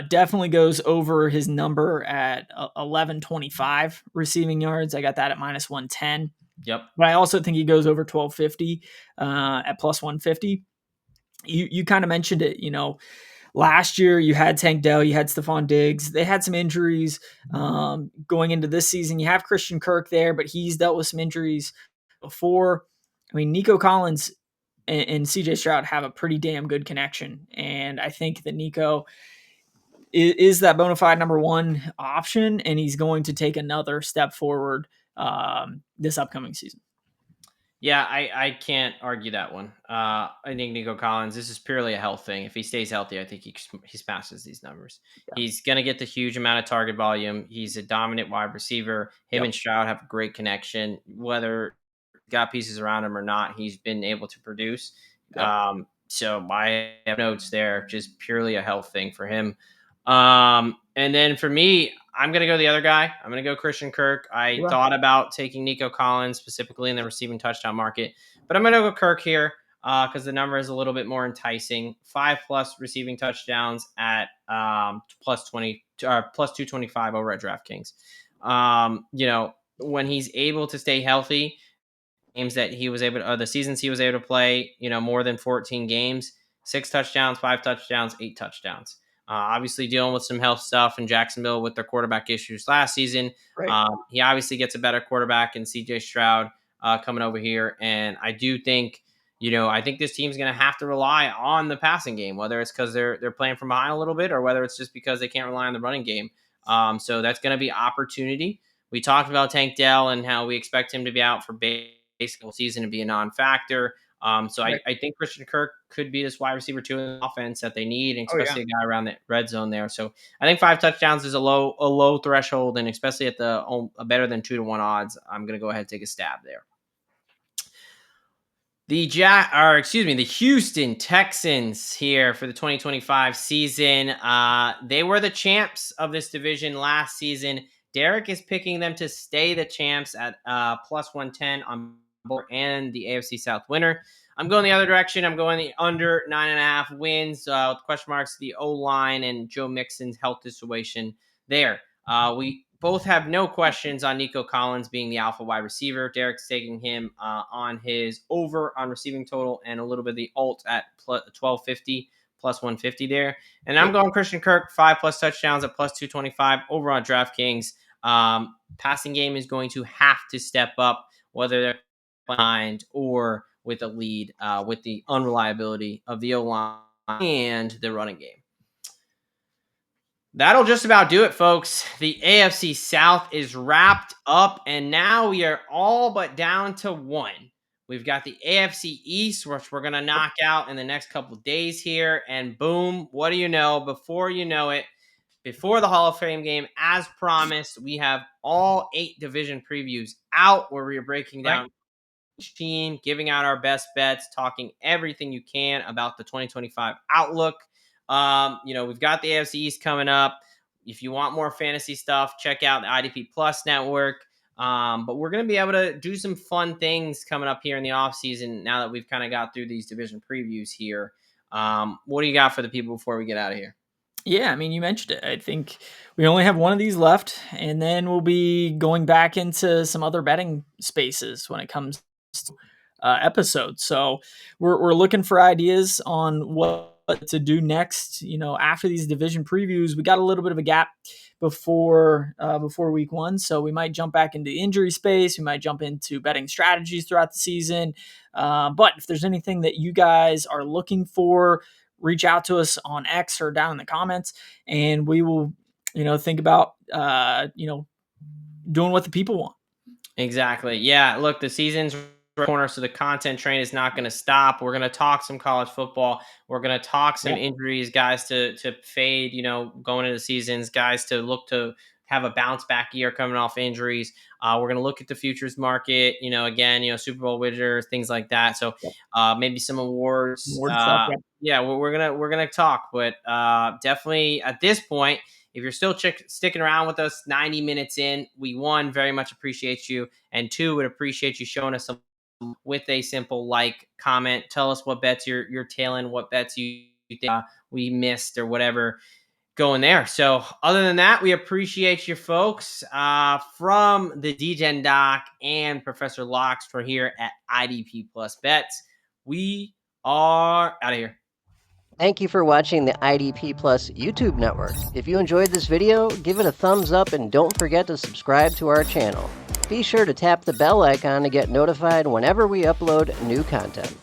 definitely goes over his number at 1125 receiving yards. I got that at minus 110. Yep. But I also think he goes over 1250 at plus 150. You kind of mentioned it, last year you had Tank Dell, you had Stephon Diggs. They had some injuries going into this season. You have Christian Kirk there, but he's dealt with some injuries before. I mean, Nico Collins and CJ Stroud have a pretty damn good connection. And I think that Nico is that bona fide number one option, and he's going to take another step forward this upcoming season. Yeah, I can't argue that one. I think Nico Collins, this is purely a health thing. If he stays healthy, I think he smashes these numbers. Yeah. He's going to get the huge amount of target volume. He's a dominant wide receiver. Him and Stroud have a great connection. Whether got pieces around him or not, he's been able to produce. So I have notes there, just purely a health thing for him. And then for me, I'm going to go the other guy. I'm going to go Christian Kirk. I thought about taking Nico Collins specifically in the receiving touchdown market, but I'm going to go Kirk here because the number is a little bit more enticing. 5+ receiving touchdowns at plus 20 or plus 225 over at DraftKings. When he's able to stay healthy, games that he was able to, the seasons he was able to play, more than 14 games, 6 touchdowns, 5 touchdowns, 8 touchdowns. Obviously dealing with some health stuff in Jacksonville with their quarterback issues last season. Right. He obviously gets a better quarterback in CJ Stroud coming over here. And I do think, I think this team's going to have to rely on the passing game, whether it's because they're playing from behind a little bit or whether it's just because they can't rely on the running game. So that's going to be opportunity. We talked about Tank Dell and how we expect him to be out for basically season and be a non-factor. I think Christian Kirk could be this wide receiver 2 in the offense that they need, and especially a guy around the red zone there. So I think 5 touchdowns is a low threshold, and especially at the better than 2-1 odds, I'm going to go ahead and take a stab there. The Houston Texans here for the 2025 season. They were the champs of this division last season. Derek is picking them to stay the champs at plus 110 on board and the AFC South winner. I'm going the other direction. I'm going the under 9.5 wins with question marks, the O-line and Joe Mixon's health situation there. We both have no questions on Nico Collins being the alpha wide receiver. Derek's taking him on his over on receiving total and a little bit of the alt at 1250, plus 150 there. And I'm going Christian Kirk, 5+ touchdowns at plus 225 over on DraftKings. Passing game is going to have to step up, whether they're behind or with a lead, with the unreliability of the O-line and the running game. That'll just about do it, folks. The AFC South is wrapped up, and now we are all but down to one. We've got the AFC East, which we're going to knock out in the next couple of days here, and boom, what do you know? Before you know it, before the Hall of Fame game, as promised, we have all 8 division previews out where we are breaking down each team, giving out our best bets, talking everything you can about the 2025 outlook. We've got the AFC East coming up. If you want more fantasy stuff, check out the IDP Plus network. But we're going to be able to do some fun things coming up here in the offseason now that we've kind of got through these division previews here. What do you got for the people before we get out of here? Yeah, I mean, you mentioned it. I think we only have one of these left, and then we'll be going back into some other betting spaces when it comes to episodes. So we're looking for ideas on what to do next. After these division previews, we got a little bit of a gap before week 1, so we might jump back into injury space. We might jump into betting strategies throughout the season. But if there's anything that you guys are looking for, reach out to us on X or down in the comments, and we will, think about, doing what the people want. Exactly. Yeah. Look, the season's corner, so the content train is not going to stop. We're going to talk some college football. We're going to talk some injuries, guys to fade, going into the seasons, guys to look to have a bounce back year coming off injuries. We're going to look at the futures market, again, Super Bowl winners, things like that. So maybe some awards. Stuff, we're going to talk, but definitely at this point, if you're still sticking around with us 90 minutes in, we, 1, very much appreciate you, and 2, would appreciate you showing us some with a simple like, comment. Tell us what bets you're tailing, what bets you think we missed or whatever going there. So other than that, we appreciate you folks from the Degen Doc and Professor Locks for here at IDP Plus Bets. We are out of here. Thank you for watching the IDP Plus YouTube network. If you enjoyed this video, give it a thumbs up and don't forget to subscribe to our channel. Be sure to tap the bell icon to get notified whenever we upload new content.